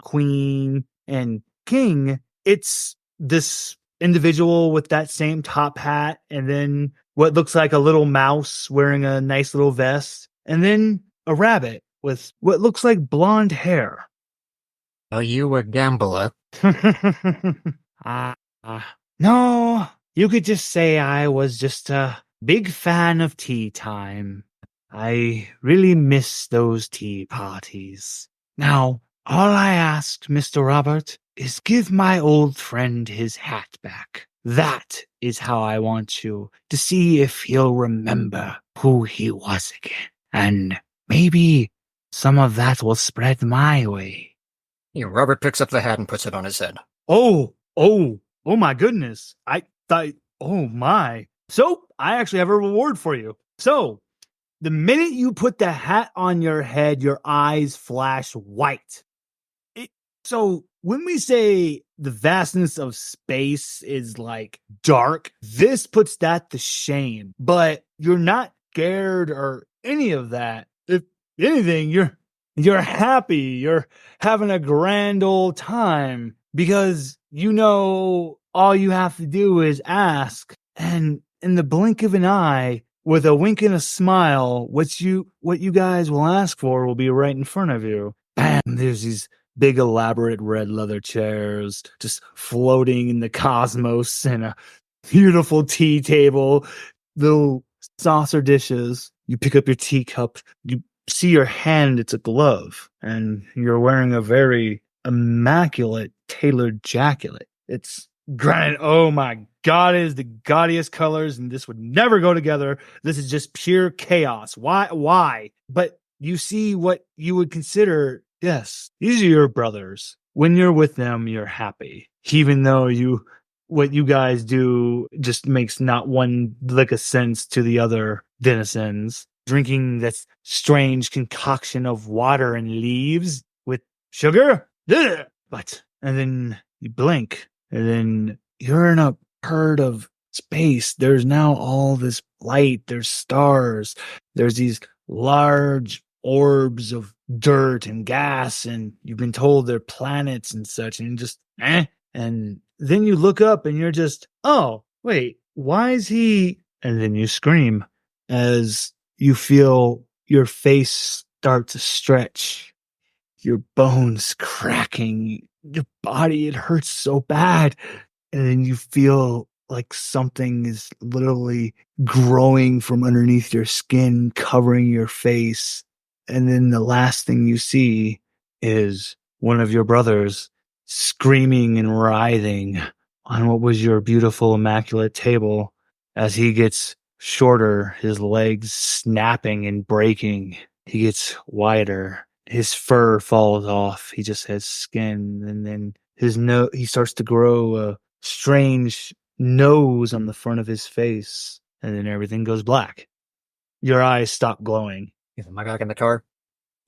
Speaker 1: Queen, and King, it's this individual with that same top hat, and then what looks like a little mouse wearing a nice little vest, and then a rabbit with what looks like blonde hair.
Speaker 5: Are you a gambler?
Speaker 1: No, you could just say I was just a big fan of tea time. I really miss those tea parties. Now, all I ask, Mr. Robert, is give my old friend his hat back. That is how I want you to see if he'll remember who he was again. And maybe some of that will spread my way.
Speaker 5: Robert picks up the hat and puts it on his head.
Speaker 1: Oh my goodness. I thought, oh my. So, I actually have a reward for you. So, the minute you put the hat on your head, your eyes flash white. So, when we say the vastness of space is like dark, this puts that to shame. But you're not scared or any of that. If anything, you're happy. You're having a grand old time because you know all you have to do is ask, and in the blink of an eye, with a wink and a smile, what you guys will ask for will be right in front of you. Bam! There's these big elaborate red leather chairs just floating in the cosmos, and a beautiful tea table, little saucer dishes. You pick up your teacup, you see your hand, it's a glove, and you're wearing a very immaculate tailored jacket. It's granted, oh my God, it is the gaudiest colors, and this would never go together. This is just pure chaos. Why? But you see what you would consider, yes, these are your brothers. When you're with them, you're happy. Even though what you guys do just makes not one lick of sense to the other denizens. Drinking that strange concoction of water and leaves with sugar? Ugh! And then you blink, and then you're in a herd of space. There's now all this light, there's stars, there's these large orbs of dirt and gas, and you've been told they're planets and such, and just and then you look up and you're just, oh wait, why is he? And then you scream as you feel your face start to stretch, your bones cracking, your body, it hurts so bad. And then you feel like something is literally growing from underneath your skin, covering your face. And then the last thing you see is one of your brothers screaming and writhing on what was your beautiful, immaculate table as he gets shorter, his legs snapping and breaking. He gets wider. His fur falls off. He just has skin. And then he starts to grow a strange nose on the front of his face, and then everything goes black. Your eyes stop glowing.
Speaker 5: Am I back in the car?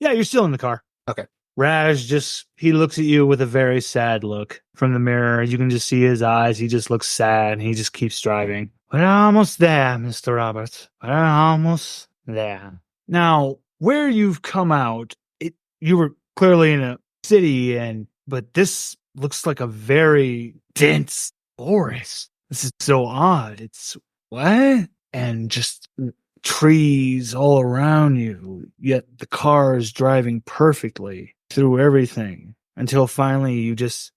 Speaker 1: Yeah, you're still in the car.
Speaker 5: Okay.
Speaker 1: Raj he looks at you with a very sad look from the mirror. You can just see his eyes. He just looks sad, and he just keeps driving. We're almost there, Mr. Roberts. We're almost there. Now, where you've come out, you were clearly in a city, but this looks like a very dense forest. This is so odd. It's what? And just trees all around you, yet the car is driving perfectly through everything until finally this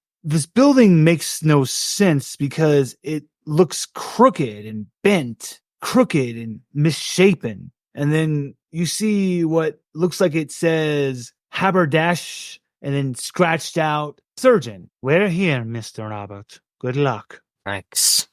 Speaker 1: building makes no sense because it looks crooked and bent, crooked and misshapen. And then you see what looks like it says Haberdash and then scratched out surgeon. We're here, Mr. Robert. Good luck.
Speaker 5: Thanks.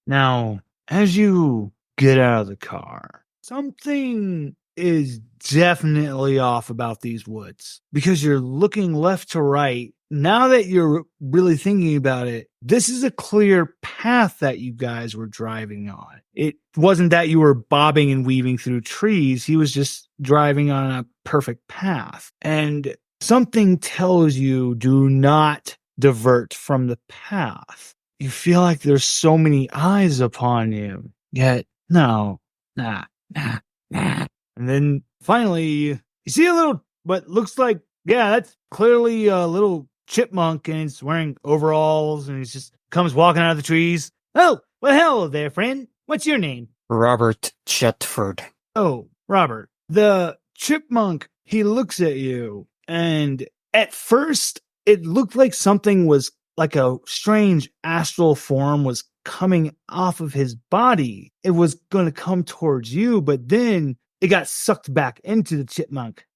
Speaker 1: Now, as you get out of the car, something is definitely off about these woods because you're looking left to right. Now that you're really thinking about it, this is a clear path that you guys were driving on. It wasn't that you were bobbing and weaving through trees. He was just driving on a perfect path. And something tells you do not divert from the path. You feel like there's so many eyes upon you. Yet, no, nah. And then finally, you see a little, what looks like, yeah, that's clearly a little chipmunk, and he's wearing overalls, and he just comes walking out of the trees. Oh, well, hello there, friend. What's your name?
Speaker 5: Robert Shetford.
Speaker 1: Oh, Robert. The chipmunk, he looks at you, and at first, it looked like something was like a strange astral form was coming off of his body. It was going to come towards you, but then it got sucked back into the chipmunk.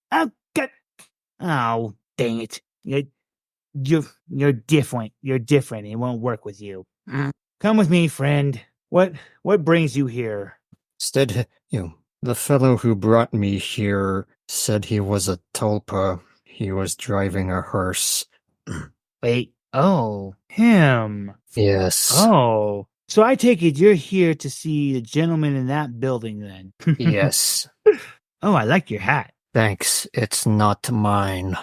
Speaker 1: Oh, dang it. You're different. You're different. It won't work with you. Come with me, friend. What brings you here?
Speaker 5: Instead, the fellow who brought me here said he was a tulpa. He was driving a hearse.
Speaker 1: Wait. Oh, him.
Speaker 5: Yes.
Speaker 1: Oh. So I take it you're here to see the gentleman in that building then?
Speaker 5: Yes.
Speaker 1: Oh, I like your hat.
Speaker 5: Thanks. It's not mine.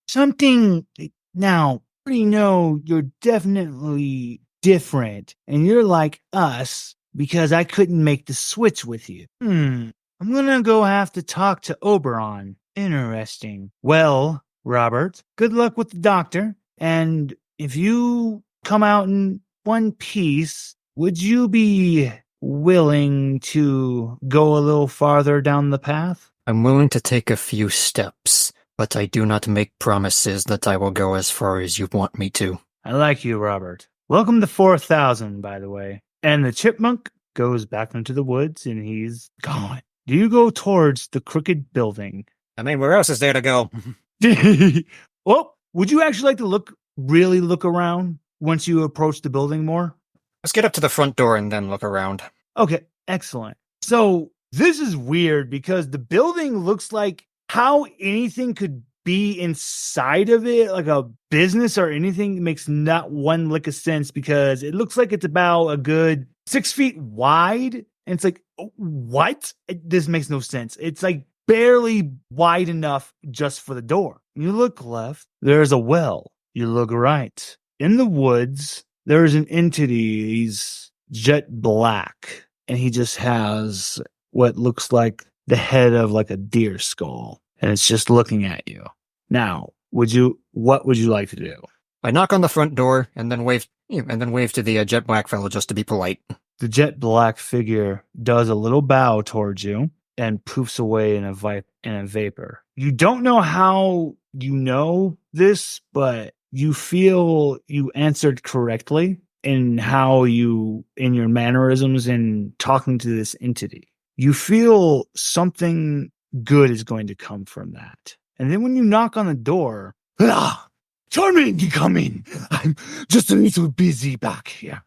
Speaker 1: Something. Now, we know you're definitely different, and you're like us because I couldn't make the switch with you. I'm gonna go have to talk to Oberon. Interesting. Well, Robert, good luck with the doctor, and if you come out in one piece, would you be willing to go a little farther down the path?
Speaker 5: I'm willing to take a few steps, but I do not make promises that I will go as far as you want me to.
Speaker 1: I like you, Robert. Welcome to 4,000, by the way. And the chipmunk goes back into the woods, and he's gone. Do you go towards the crooked building?
Speaker 5: I mean, where else is there to go?
Speaker 1: Well, would you actually like to really look around once you approach the building more?
Speaker 5: Let's get up to the front door and then look around.
Speaker 1: Okay, excellent. So this is weird because the building looks like how anything could be inside of it, like a business or anything, makes not one lick of sense because it looks like it's about a good 6 feet wide. And it's like, what? This makes no sense. It's like barely wide enough just for the door. You look left, there's a well. You look right. In the woods, there's an entity. He's jet black, and he just has what looks like the head of like a deer skull, and it's just looking at you. Now, what would you like to do?
Speaker 5: I knock on the front door and then wave to the jet black fellow just to be polite.
Speaker 1: The jet black figure does a little bow towards you and poofs away in a vapor. You don't know how you know this, but you feel you answered correctly in in your mannerisms in talking to this entity. You feel something good is going to come from that. And then when you knock on the door,
Speaker 4: Charming, come in. I'm just a little busy back here.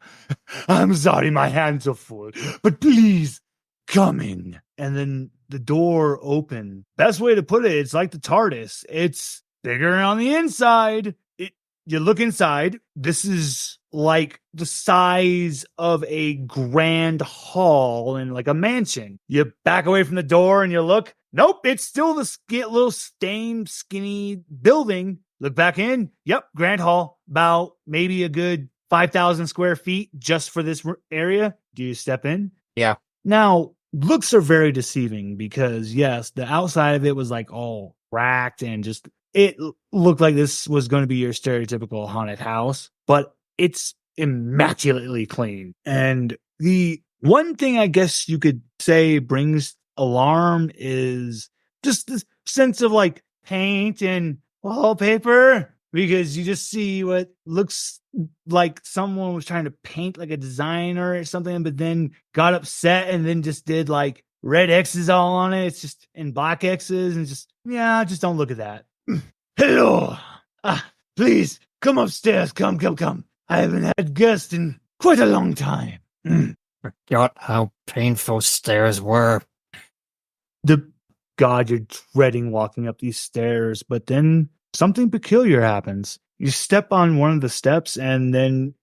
Speaker 4: I'm sorry, my hands are full, but please come in.
Speaker 1: And then the door opened. Best way to put it, it's like the TARDIS. It's bigger on the inside. You look inside. This is like the size of a grand hall in like a mansion. You back away from the door and you look. Nope, it's still the little stained, skinny building. Look back in. Yep, grand hall. About maybe a good 5,000 square feet just for this area. Do you step in?
Speaker 5: Yeah.
Speaker 1: Now, looks are very deceiving because, yes, the outside of it was like all cracked and just, it looked like this was going to be your stereotypical haunted house, but it's immaculately clean. And the one thing I guess you could say brings alarm is just this sense of like paint and wallpaper, because you just see what looks like someone was trying to paint like a designer or something, but then got upset and then just did like red X's all on it. It's just in black X's and just don't look at that. Hello. Please come upstairs. Come. I haven't had guests in quite a long time.
Speaker 5: Forgot how painful stairs were.
Speaker 1: God, you're dreading walking up these stairs, but then something peculiar happens. You step on one of the steps and then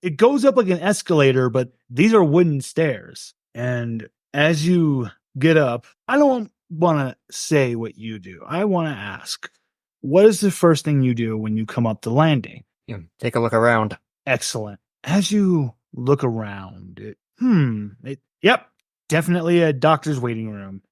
Speaker 1: it goes up like an escalator, but these are wooden stairs. And as you get up, I don't want to say what you do. I want to ask, what is the first thing you do when you come up the landing?
Speaker 5: You take a look around.
Speaker 1: Excellent. As you look around, yep, definitely a doctor's waiting room.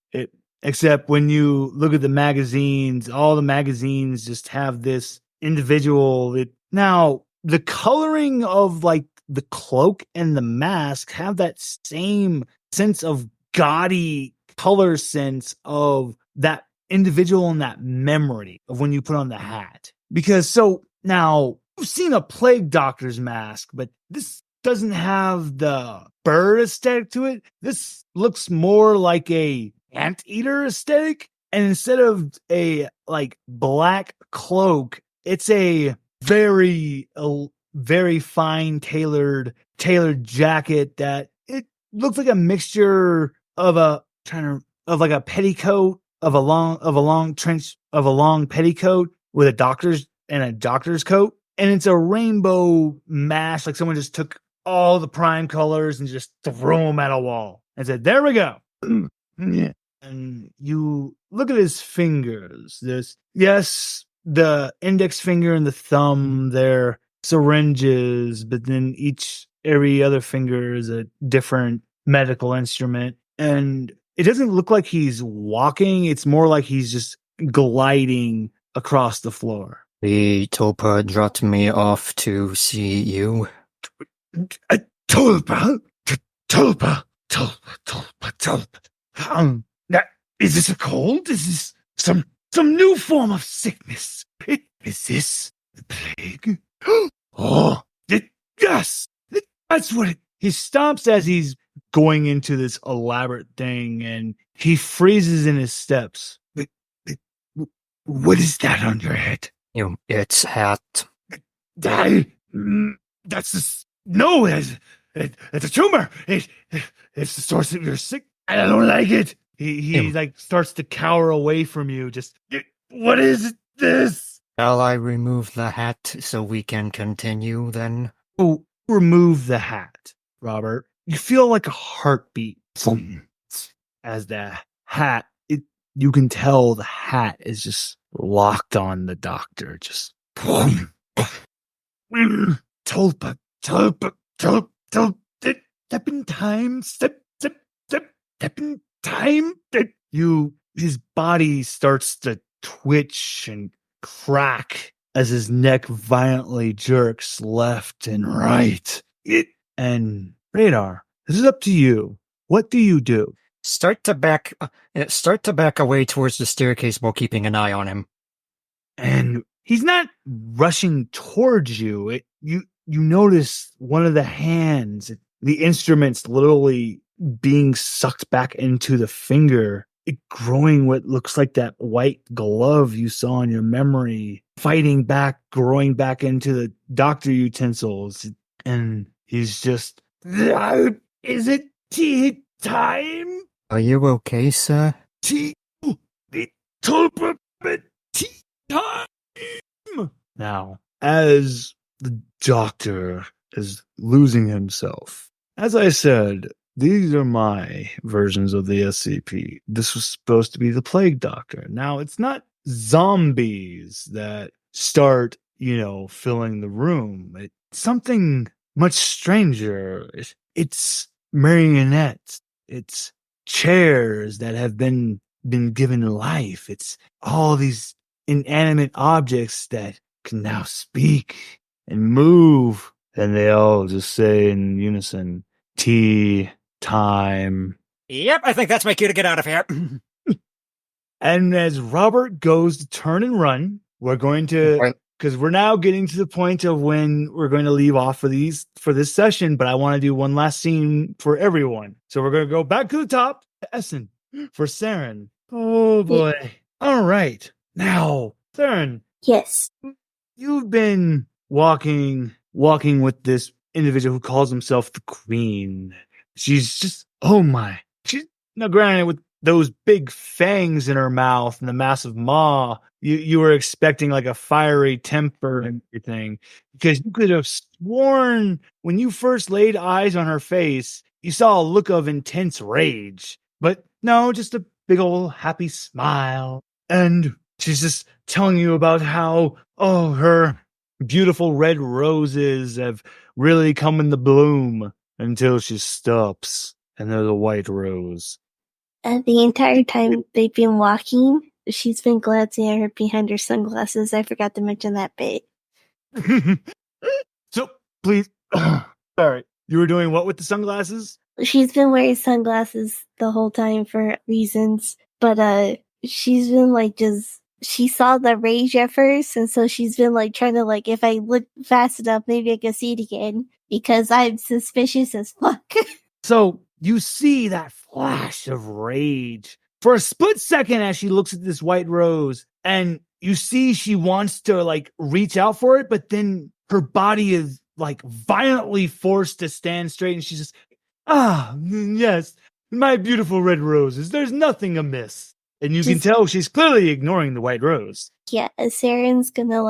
Speaker 1: Except when you look at the magazines, all the magazines just have this individual. Now, the coloring of like the cloak and the mask have that same sense of gaudy color sense of that individual and that memory of when you put on the hat. Because so now you've seen a plague doctor's mask, but this doesn't have the bird aesthetic to it. This looks more like a anteater aesthetic, and instead of a like black cloak, it's a very fine tailored jacket that it looks like a mixture of like a petticoat of a long petticoat with a doctor's coat, and it's a rainbow mash, like someone just took all the prime colors and just threw them at a wall and said, "There we go." Yeah. And you look at his fingers. There's, yes, the index finger and the thumb, they're syringes, but then every other finger is a different medical instrument. And it doesn't look like he's walking. It's more like he's just gliding across the floor.
Speaker 5: The Tulpa dropped me off to see you.
Speaker 4: Tulpa. Now, is this a cold? Is this some new form of sickness? Is this the plague? Yes, that's what it.
Speaker 1: He stops as he's going into this elaborate thing, and he freezes in his steps.
Speaker 4: What is that on your head?
Speaker 5: It's hat.
Speaker 4: That's no, it's a tumor. It's the source of your sick. I don't like it.
Speaker 1: He like starts to cower away from you. Just, what is this?
Speaker 5: Shall I remove the hat so we can continue then?
Speaker 1: Oh, remove the hat, Robert. You feel like a heartbeat as the hat. You can tell the hat is just locked on the doctor. Just
Speaker 4: Tulpa. Step in time. Step in time.
Speaker 1: His body starts to twitch and crack as his neck violently jerks left and right. And Radar, this is up to you. What do you do?
Speaker 5: Start to back away towards the staircase while keeping an eye on him.
Speaker 1: And he's not rushing towards you. You notice one of the hands, the instrument's literally being sucked back into the finger, it growing what looks like that white glove you saw in your memory, fighting back, growing back into the doctor utensils. And he's just, is it tea time?
Speaker 5: Are you okay, sir?
Speaker 4: Tea time.
Speaker 1: Now, as the doctor is losing himself. As I said, these are my versions of the SCP. This was supposed to be the plague doctor. Now, it's not zombies that start, filling the room. It's something much stranger. It's marionettes. It's chairs that have been given life. It's all these inanimate objects that can now speak and move. And they all just say in unison, tea time.
Speaker 5: Yep, I think that's my cue to get out of here.
Speaker 1: And as Robert goes to turn and run, we're going to, because we're now getting to the point of when we're going to leave off for this session, but I want to do one last scene for everyone. So we're going to go back to the top to Essen for Seren. Oh boy. Yeah. All right. Now, Seren.
Speaker 2: Yes.
Speaker 1: You've been walking with this individual who calls himself the Queen. She's just, oh my. She's, now granted, with those big fangs in her mouth and the massive maw, you were expecting like a fiery temper and everything, because you could have sworn when you first laid eyes on her face, you saw a look of intense rage. But no, just a big old happy smile. And she's just telling you about how, her beautiful red roses have really come into bloom, until she stops and there's a white rose.
Speaker 2: The entire time they've been walking, she's been glancing at her behind her sunglasses. I forgot to mention that bit.
Speaker 1: So, please, sorry, you were doing what with the sunglasses?
Speaker 2: She's been wearing sunglasses the whole time for reasons, but she's been she saw the rage at first, and so she's been trying to if I look fast enough, maybe I can see it again, because I'm suspicious as fuck.
Speaker 1: So you see that flash of rage for a split second as she looks at this white rose, and you see she wants to reach out for it, but then her body is violently forced to stand straight, and she's just, yes, my beautiful red roses, there's nothing amiss. And you can tell she's clearly ignoring the white rose. Yeah,
Speaker 2: Seren's gonna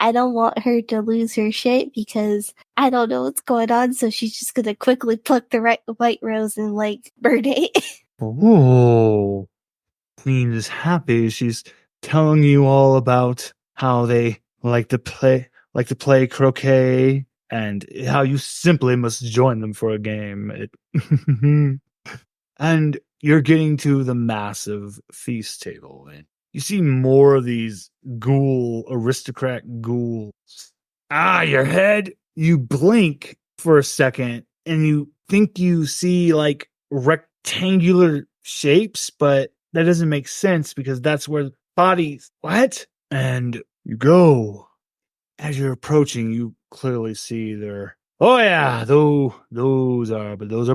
Speaker 2: I don't want her to lose her shit because I don't know what's going on, so she's just gonna quickly pluck the white rose and burn it.
Speaker 1: Oh, Queen is happy. She's telling you all about how they like to play croquet, and how you simply must join them for a game. And you're getting to the massive feast table, and you see more of these aristocrat ghouls. Your head, you blink for a second, and you think you see rectangular shapes, but that doesn't make sense because that's where bodies, what? And you go. As you're approaching, you clearly see those are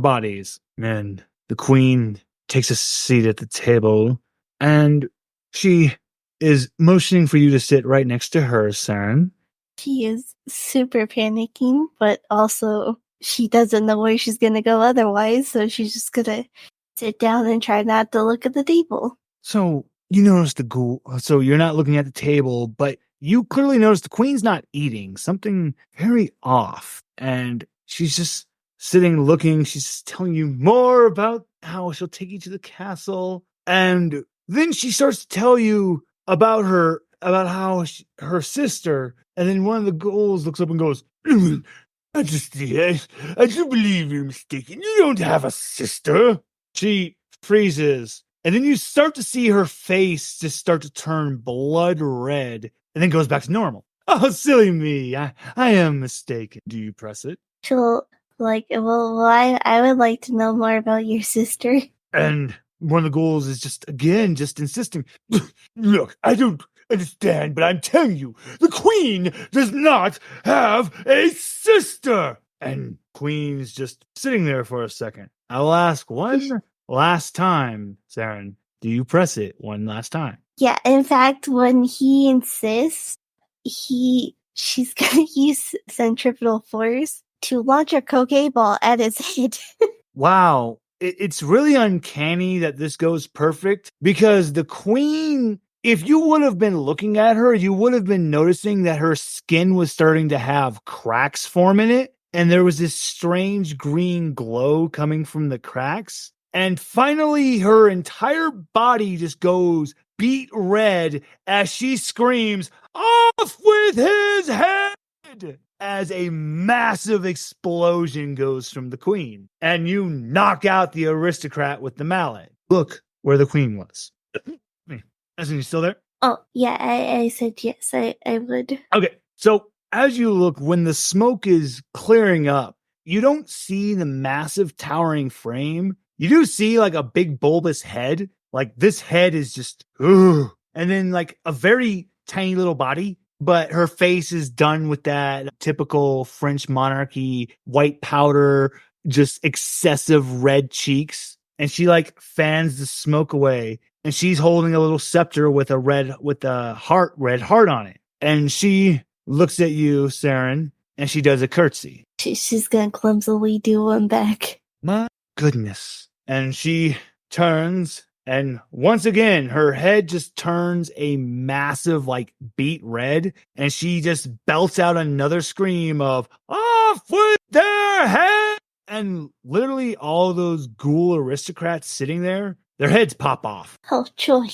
Speaker 1: bodies. And the Queen takes a seat at the table, and she is motioning for you to sit right next to her, Seren.
Speaker 2: She is super panicking, but also she doesn't know where she's going to go otherwise, so she's just going to sit down and try not to look at the table.
Speaker 1: So you notice the ghoul. So you're not looking at the table, but you clearly notice the Queen's not eating. Something very off. And she's just sitting looking. She's telling you more about how she'll take you to the castle. And then she starts to tell you about how her sister, and then one of the ghouls looks up and goes, Majesty, I do believe you're mistaken. You don't have a sister. She freezes, and then you start to see her face just start to turn blood red, and then goes back to normal. Oh, silly me. I am mistaken. Do you press it?
Speaker 2: She'll I would like to know more about your sister.
Speaker 1: And one of the ghouls is just insisting. Look, I don't understand, but I'm telling you, the Queen does not have a sister. And Queen's just sitting there for a second. I'll ask one last time, Seren. Do you press it one last time?
Speaker 2: Yeah, in fact, when he insists, she's gonna use centripetal force to launch a croquet ball at his head.
Speaker 1: Wow. It's really uncanny that this goes perfect, because the Queen if you would have been looking at her, you would have been noticing that her skin was starting to have cracks form in it. And there was this strange green glow coming from the cracks. And finally, her entire body just goes beet red as she screams, "Off with his head!" as a massive explosion goes from the queen. And you knock out the aristocrat with the mallet. Look where the queen was. Isn't he still there?
Speaker 2: Oh, yeah, I said yes, I would.
Speaker 1: Okay, so as you look, when the smoke is clearing up, you don't see the massive towering frame. You do see like a big bulbous head. Like this head is just, ugh. And then like a very tiny little body, but her face is done with that typical French monarchy, white powder, just excessive red cheeks. And she like fans the smoke away. And she's holding a little scepter with a red heart on it. And she looks at you, Seren, and she does a curtsy.
Speaker 2: She's gonna clumsily do one back.
Speaker 1: My goodness. And she turns, and once again, her head just turns a massive, like, beet red, and she just belts out another scream of, "Off with their head!" And literally all those ghoul aristocrats sitting there, their heads pop off.
Speaker 2: Oh, joy.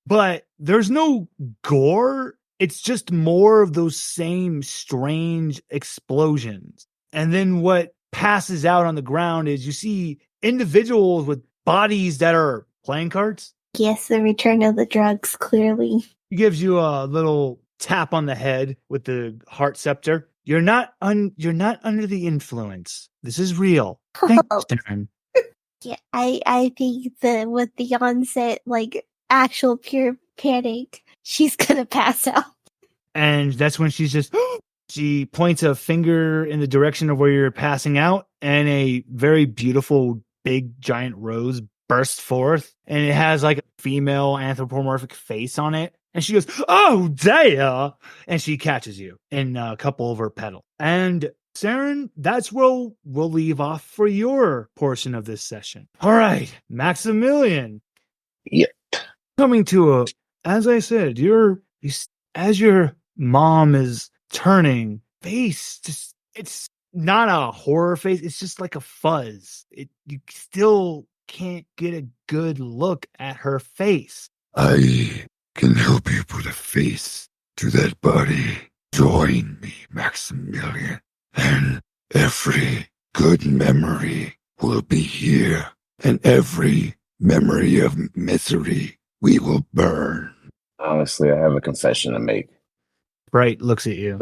Speaker 1: But there's no gore. It's just more of those same strange explosions. And then what passes out on the ground is you see individuals with bodies that are playing cards.
Speaker 2: Yes, the return of the drugs, clearly.
Speaker 1: He gives you a little tap on the head with the heart scepter. You're not under the influence. This is real. Thanks, Seren.
Speaker 2: Yeah, I think that with the onset, like, actual pure panic, she's gonna pass out.
Speaker 1: And that's when she points a finger in the direction of where you're passing out, and a very beautiful, big, giant rose bursts forth, and it has like a female anthropomorphic face on it. And she goes, "Oh, dear!" And she catches you in a couple of her petals. And Seren, that's where we'll leave off for your portion of this session. All right, Maximilian.
Speaker 3: Yep.
Speaker 1: Coming to as I said, as your mom is turning face, it's not a horror face. It's just like a fuzz. You still can't get a good look at her face.
Speaker 4: I can help you put a face to that body. Join me, Maximilian, and every good memory will be here, and every memory of misery we will burn.
Speaker 3: Honestly, I have a confession to make.
Speaker 1: Bright looks at you.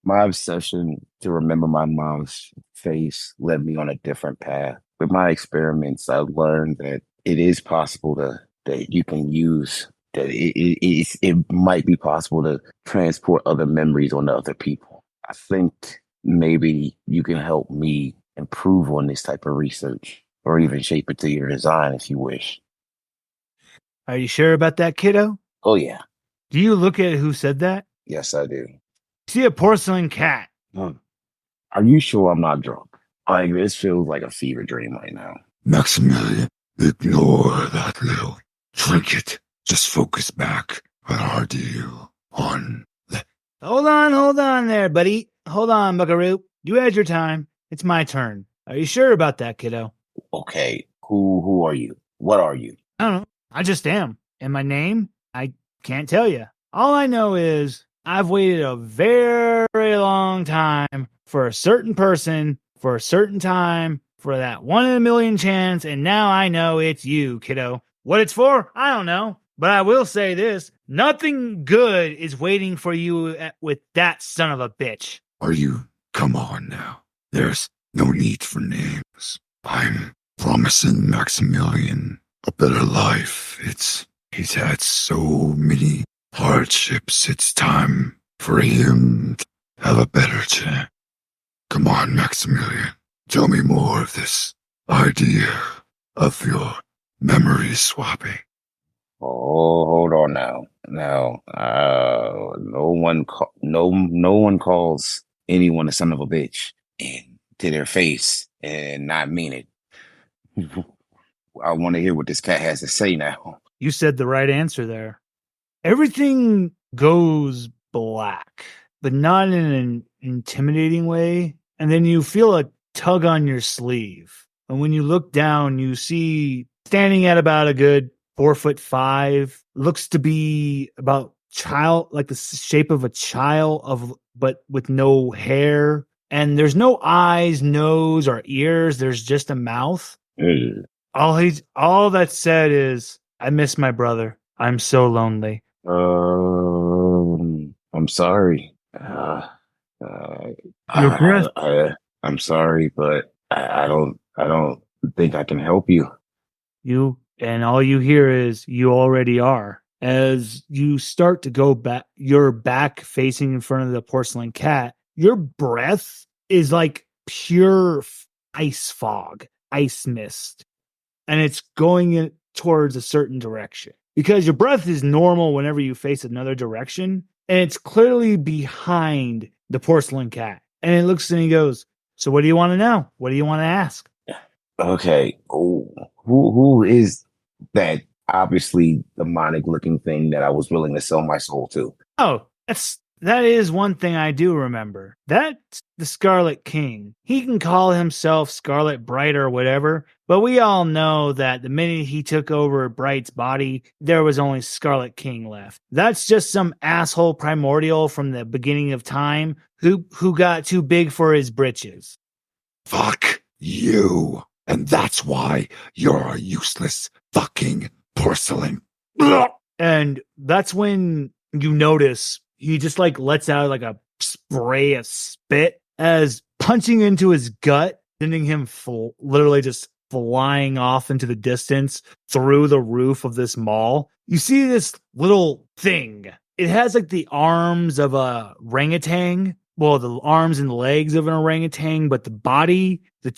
Speaker 3: My obsession to remember my mom's face led me on a different path. With my experiments, I've learned that it is possible that you can use that it might be possible to transport other memories onto other people. I think maybe you can help me improve on this type of research, or even shape it to your design if you wish.
Speaker 1: Are you sure about that, kiddo?
Speaker 3: Oh yeah.
Speaker 1: Do you look at who said that?
Speaker 3: Yes, I do.
Speaker 1: See a porcelain cat.
Speaker 3: Are you sure I'm not drunk? Like, this feels like a fever dream right now.
Speaker 4: Maximilian, ignore that little trinket. Just focus back on our deal.
Speaker 1: Hold on there, buddy. Hold on, buckaroo. You had your time. It's my turn. Are you sure about that, kiddo?
Speaker 3: Okay, who are you? What are you?
Speaker 1: I don't know. I just am. And my name? I can't tell you. All I know is I've waited a very long time for a certain person, for a certain time, for that 1 in a million chance, and now I know it's you, kiddo. What it's for, I don't know. But I will say this, nothing good is waiting for you with that son of a bitch.
Speaker 4: Come on now. There's no need for names. I'm promising Maximilian a better life. He's had so many hardships. It's time for him to have a better chance. Come on, Maximilian. Tell me more of this idea of your memory swapping.
Speaker 3: Oh, hold on now. Now, no one calls anyone a son of a bitch and to their face and not mean it. I want to hear what this cat has to say now.
Speaker 1: You said the right answer there. Everything goes black, but not in an intimidating way. And then you feel a tug on your sleeve. And when you look down, you see standing at about a good 4'5", looks to be about like the shape of a child, but with no hair. And there's no eyes, nose, or ears. There's just a mouth. All that said is, I miss my brother. I'm so lonely.
Speaker 3: I'm sorry.
Speaker 1: Your breath.
Speaker 3: I'm sorry, but I don't think I can help you.
Speaker 1: And all you hear is, you already are. As you start to go back, you're back facing in front of the porcelain cat. Your breath is like pure ice fog, ice mist. And it's going towards a certain direction. Because your breath is normal whenever you face another direction. And it's clearly behind the porcelain cat. And it looks and he goes, so what do you want to know? What do you want to ask?
Speaker 3: Okay. Who is that obviously demonic looking thing that I was willing to sell my soul to?
Speaker 1: Oh, that is one thing I do remember. That's the Scarlet King. He can call himself Scarlet Bright or whatever, but we all know that the minute he took over Bright's body, there was only Scarlet King left. That's just some asshole primordial from the beginning of time who got too big for his britches.
Speaker 4: Fuck you. And that's why you're a useless fucking porcelain.
Speaker 1: And that's when you notice he just like lets out like a spray of spit as punching into his gut, sending him literally just flying off into the distance through the roof of this mall. You see this little thing. It has like the arms of a orangutan. Well, the arms and legs of an orangutan, but the body, the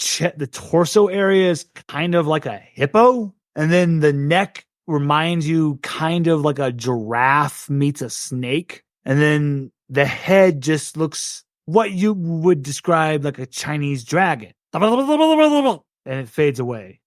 Speaker 1: torso area is kind of like a hippo. And then the neck reminds you kind of like a giraffe meets a snake. And then the head just looks what you would describe like a Chinese dragon. And it fades away.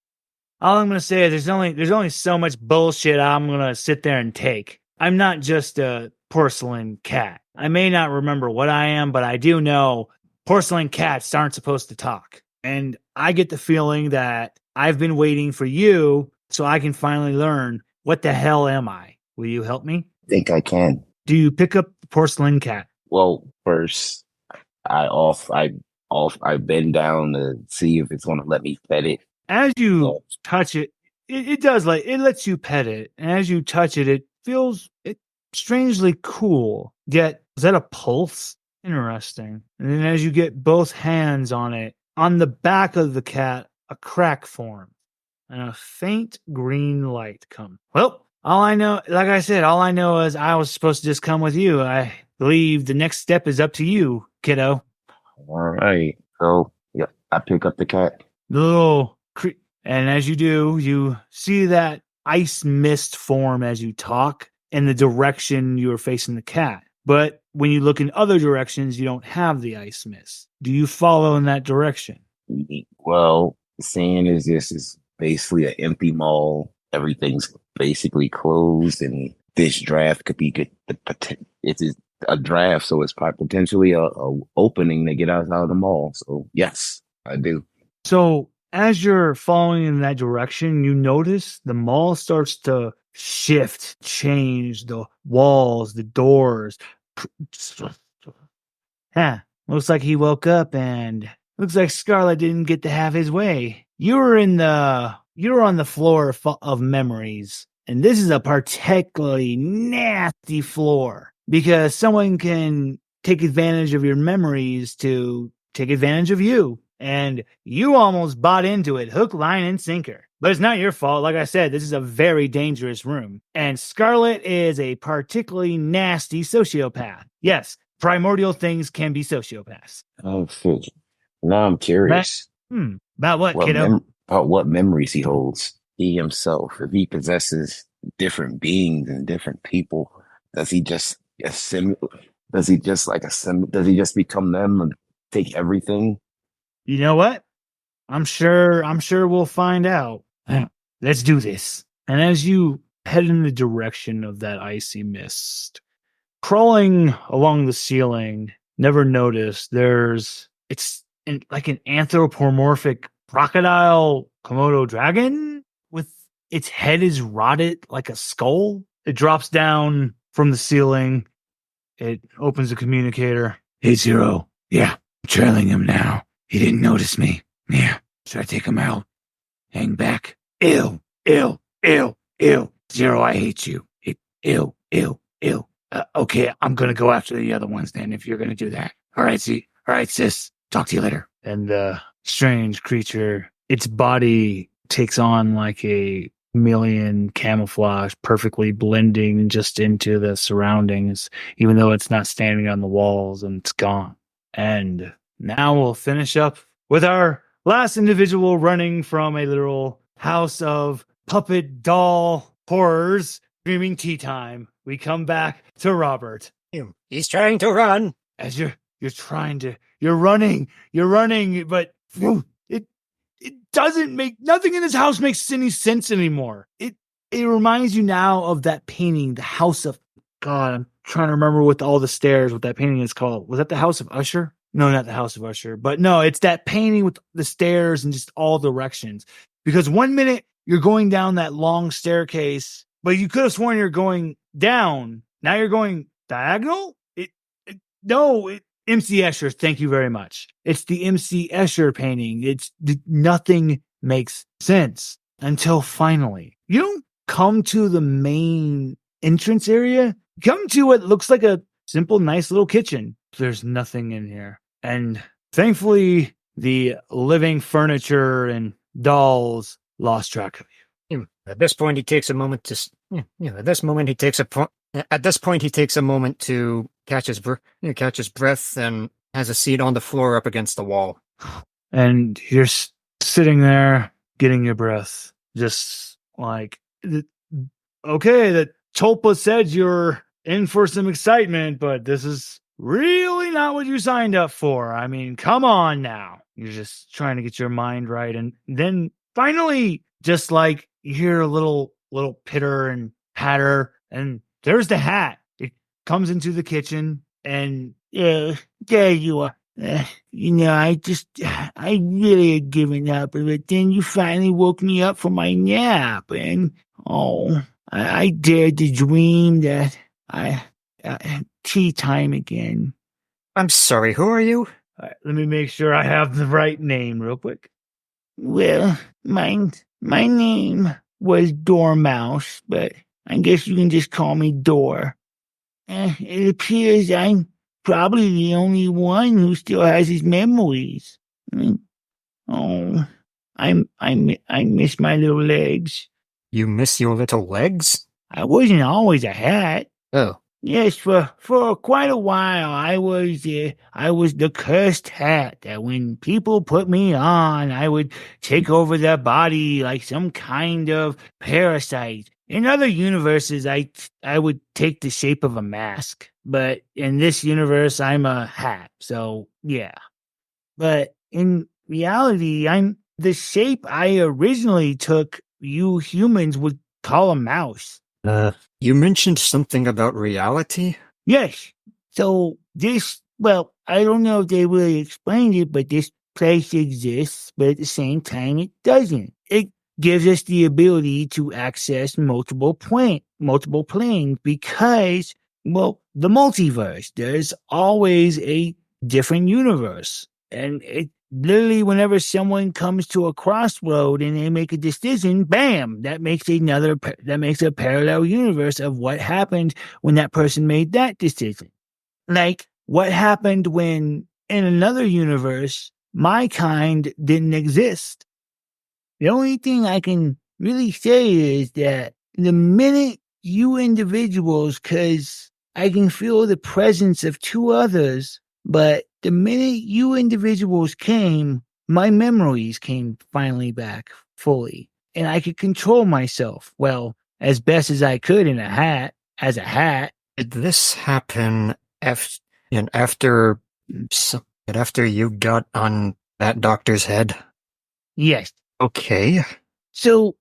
Speaker 1: All I'm going to say is there's only so much bullshit I'm going to sit there and take. I'm not just a porcelain cat. I may not remember what I am, but I do know porcelain cats aren't supposed to talk. And I get the feeling that I've been waiting for you so I can finally learn what the hell am I. Will you help me?
Speaker 3: I think I can.
Speaker 1: Do you pick up the porcelain cat?
Speaker 3: Well, first, I bend down to see if it's going to let me pet it.
Speaker 1: As you touch it, it lets you pet it. And as you touch it, it feels strangely cool. Yet, is that a pulse? Interesting. And then as you get both hands on it, on the back of the cat, a crack forms and a faint green light comes. Well, all I know, like I said, all I know is I was supposed to just come with you. I believe the next step is up to you, kiddo.
Speaker 3: All right. So, yeah, I pick up the cat.
Speaker 1: And as you do, you see that ice mist form as you talk in the direction you are facing the cat. But when you look in other directions, you don't have the ice mist. Do you follow in that direction?
Speaker 3: Well, seeing as this is basically an empty mall, everything's basically closed, and this draft could be good. It is a draft, so it's potentially a opening to get us out of the mall. So yes, I do.
Speaker 1: So as you're following in that direction, you notice the mall starts to shift, change, the walls, the doors. Looks like he woke up and looks like Scarlet didn't get to have his way. You were on the floor of memories, and this is a particularly nasty floor because someone can take advantage of your memories to take advantage of you. And you almost bought into it, hook, line, and sinker. But it's not your fault. Like I said, this is a very dangerous room. And Scarlet is a particularly nasty sociopath. Yes, primordial things can be sociopaths.
Speaker 3: Oh, shit. Now I'm curious.
Speaker 1: About what, kiddo?
Speaker 3: About what memories he holds. He himself, if he possesses different beings and different people, does he just become them and take everything?
Speaker 1: You know what? I'm sure we'll find out. Let's do this. And as you head in the direction of that icy mist. Crawling along the ceiling, never noticed, like an anthropomorphic crocodile Komodo dragon with its head is rotted like a skull. It drops down from the ceiling. It opens the communicator.
Speaker 4: Hey, Zero. Yeah, I'm trailing him now. He didn't notice me. Yeah, should I take him out? Hang back. Ew. Zero, I hate you. Ew. Okay, I'm gonna go after the other ones then, if you're gonna do that. All right, sis. Talk to you later.
Speaker 1: And the strange creature, its body takes on like a chameleon camouflage, perfectly blending just into the surroundings, even though it's not standing on the walls, and it's gone. And now we'll finish up with our last individual running from a literal house of puppet doll horrors, screaming tea time. We come back to Robert.
Speaker 5: He's trying to run.
Speaker 1: As you're running, but it doesn't make, nothing in this house makes any sense anymore. It reminds you now of that painting, the House of, God, I'm trying to remember what that painting is called. Was that the House of Usher? No, not the House of Usher, but no, it's that painting with the stairs and just all directions. Because 1 minute you're going down that long staircase, but you could have sworn you're going down. Now you're going diagonal? MC Escher, thank you very much. It's the MC Escher painting. Nothing makes sense until finally you don't come to the main entrance area. You come to what looks like a simple, nice little kitchen. There's nothing in here. And thankfully, the living furniture and dolls lost track of you.
Speaker 5: At this point, he takes a moment to. At this point, he takes a moment to catch his breath and has a seat on the floor up against the wall.
Speaker 1: And you're sitting there, getting your breath, just like, okay, the Tulpa said you're in for some excitement, but this is really not what you signed up for. I mean, come on now. You're just trying to get your mind right. And then finally, just like you hear a little pitter and patter, and there's the hat. It comes into the kitchen, and there you are. I really had given up, but then you finally woke me up from my nap, and I dared to dream that tea time again.
Speaker 5: I'm sorry, who are you?
Speaker 1: Let me make sure I have the right name real quick.
Speaker 6: Well, my name was Dormouse, but I guess you can just call me Door. It appears I'm probably the only one who still has his memories. I miss my little legs.
Speaker 5: You miss your little legs?
Speaker 6: I wasn't always a hat.
Speaker 5: Oh.
Speaker 6: Yes, for quite a while, I was the cursed hat that when people put me on, I would take over their body like some kind of parasite. In other universes, I would take the shape of a mask, but in this universe, I'm a hat. So yeah, but in reality, I'm the shape I originally took. You humans would call a mouse.
Speaker 5: You mentioned something about reality?
Speaker 6: Yes. So I don't know if they really explained it, but this place exists, but at the same time, it doesn't. It gives us the ability to access multiple planes because, the multiverse. There's always a different universe. And it literally, whenever someone comes to a crossroad and they make a decision, bam, that makes a parallel universe of what happened when that person made that decision. Like what happened when in another universe, my kind didn't exist. The only thing I can really say is that the minute you individuals, because I can feel the presence of two others, but the minute you individuals came, my memories came finally back fully. And I could control myself, as best as I could as a hat.
Speaker 5: Did this happen after you got on that doctor's head?
Speaker 6: Yes.
Speaker 5: Okay.
Speaker 6: So,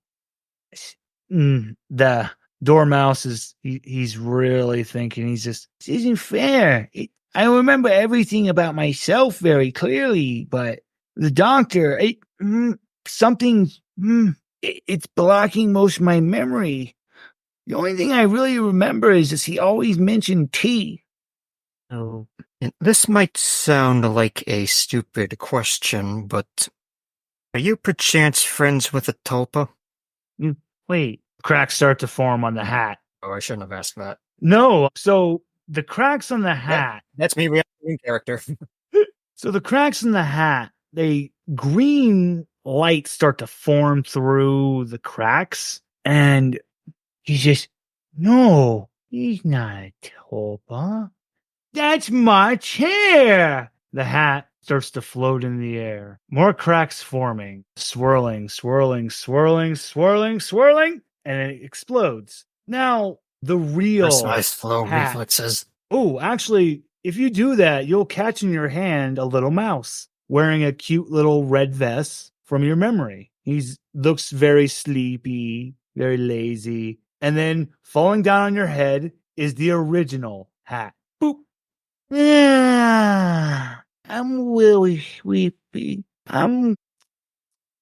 Speaker 6: Dormouse he's really thinking. He's just, this isn't fair. I remember everything about myself very clearly, but the doctor, something, it's blocking most of my memory. The only thing I really remember is that he always mentioned tea.
Speaker 5: Oh, and this might sound like a stupid question, but are you perchance friends with a tulpa?
Speaker 6: Wait, cracks start to form on the hat.
Speaker 5: Oh, I shouldn't have asked that.
Speaker 6: No, so the cracks on the hat.
Speaker 5: That's me reacting character.
Speaker 6: So the cracks in the hat, green lights start to form through the cracks, and he's just, no, he's not a tulpa. That's my chair. The hat starts to float in the air. More cracks forming, swirling, swirling, swirling, swirling, swirling, and it explodes. Now, the real
Speaker 5: nice flow
Speaker 6: hat.
Speaker 5: Reflexes.
Speaker 6: Oh, actually, if you do that, you'll catch in your hand a little mouse wearing a cute little red vest from your memory. He looks very sleepy, very lazy. And then falling down on your head is the original hat. Boop. I'm really sleepy. And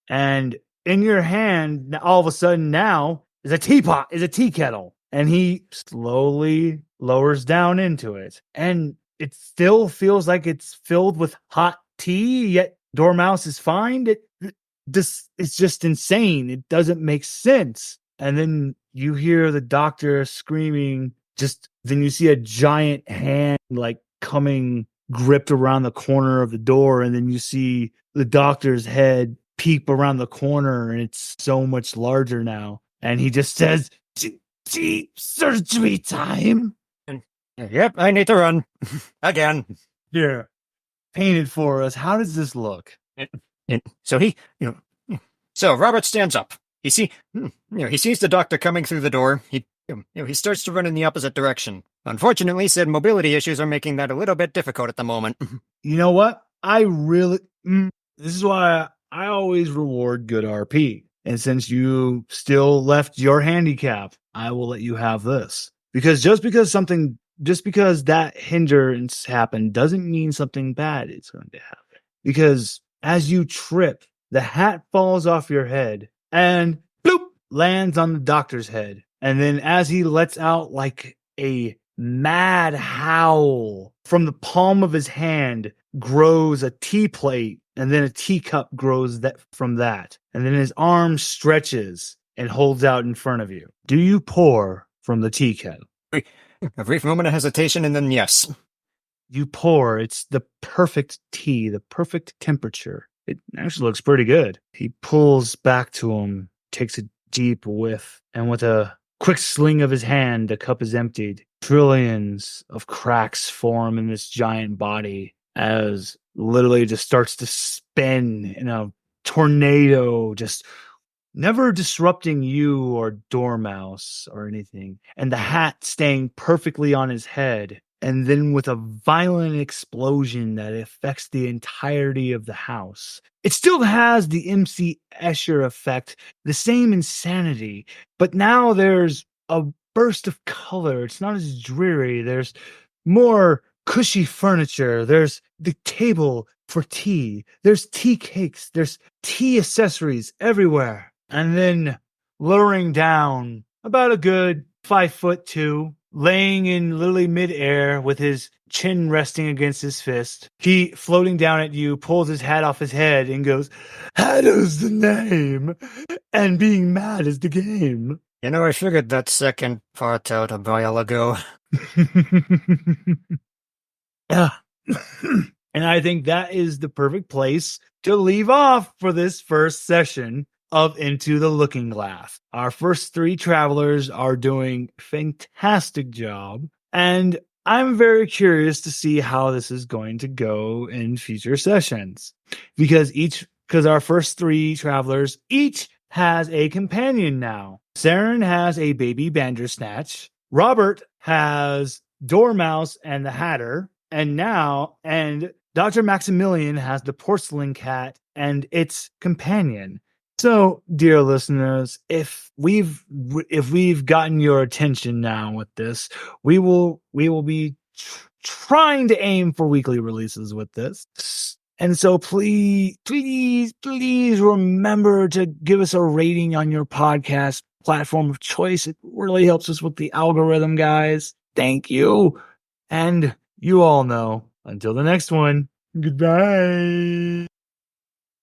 Speaker 6: in your hand, all of a sudden now, is a teapot, is a tea kettle. And he slowly lowers down into it. And it still feels like it's filled with hot tea, yet Dormouse is fine. It's just insane. It doesn't make sense. And then you hear the doctor screaming, then you see a giant hand coming gripped around the corner of the door, and then you see the doctor's head peep around the corner, and it's so much larger now. And he just says, surgery time.
Speaker 5: Yep, I need to run. Again.
Speaker 6: Here, paint it for us. How does this look?
Speaker 5: So Robert stands up. He sees the doctor coming through the door. He starts to run in the opposite direction. Unfortunately, said mobility issues are making that a little bit difficult at the moment.
Speaker 6: You know what? This is why I always reward good RP. And since you still left your handicap, I will let you have this. Because just because that hindrance happened doesn't mean something bad is going to happen. Because as you trip, the hat falls off your head and bloop, lands on the doctor's head. And then as he lets out like a mad howl, from the palm of his hand grows a tea plate, and then a teacup grows from that. And then his arm stretches and holds out in front of you. Do you pour from the tea kettle?
Speaker 5: A brief moment of hesitation, and then yes.
Speaker 6: You pour. It's the perfect tea, the perfect temperature. It actually looks pretty good. He pulls back to him, takes a deep whiff, and with a quick sling of his hand, the cup is emptied. Trillions of cracks form in this giant body as literally just starts to spin in a tornado, just never disrupting you or Dormouse or anything. And the hat staying perfectly on his head. And then with a violent explosion that affects the entirety of the house. It still has the MC Escher effect, the same insanity, but now there's a burst of color. It's not as dreary. There's more cushy furniture. There's the table for tea. There's tea cakes. There's tea accessories everywhere. And then lowering down about a good 5'2", laying in literally midair with his chin resting against his fist. He, floating down at you, pulls his hat off his head and goes, "Hatter's the name, and being mad is the game."
Speaker 5: I figured that second part out a while ago.
Speaker 6: Yeah. And I think that is the perfect place to leave off for this first session of Into the Looking Glass. Our first 3 travelers are doing a fantastic job, and I'm very curious to see how this is going to go in future sessions. Because our first 3 travelers each has a companion now. Seren has a baby Bandersnatch. Robert has Dormouse and the Hatter. And Dr. Maximilian has the porcelain cat and its companion.
Speaker 1: So, dear listeners, if we've gotten your attention now with this, we will be trying to aim for weekly releases with this. And so please remember to give us a rating on your podcast platform of choice. It really helps us with the algorithm, guys. Thank you. And you all know, until the next one, goodbye.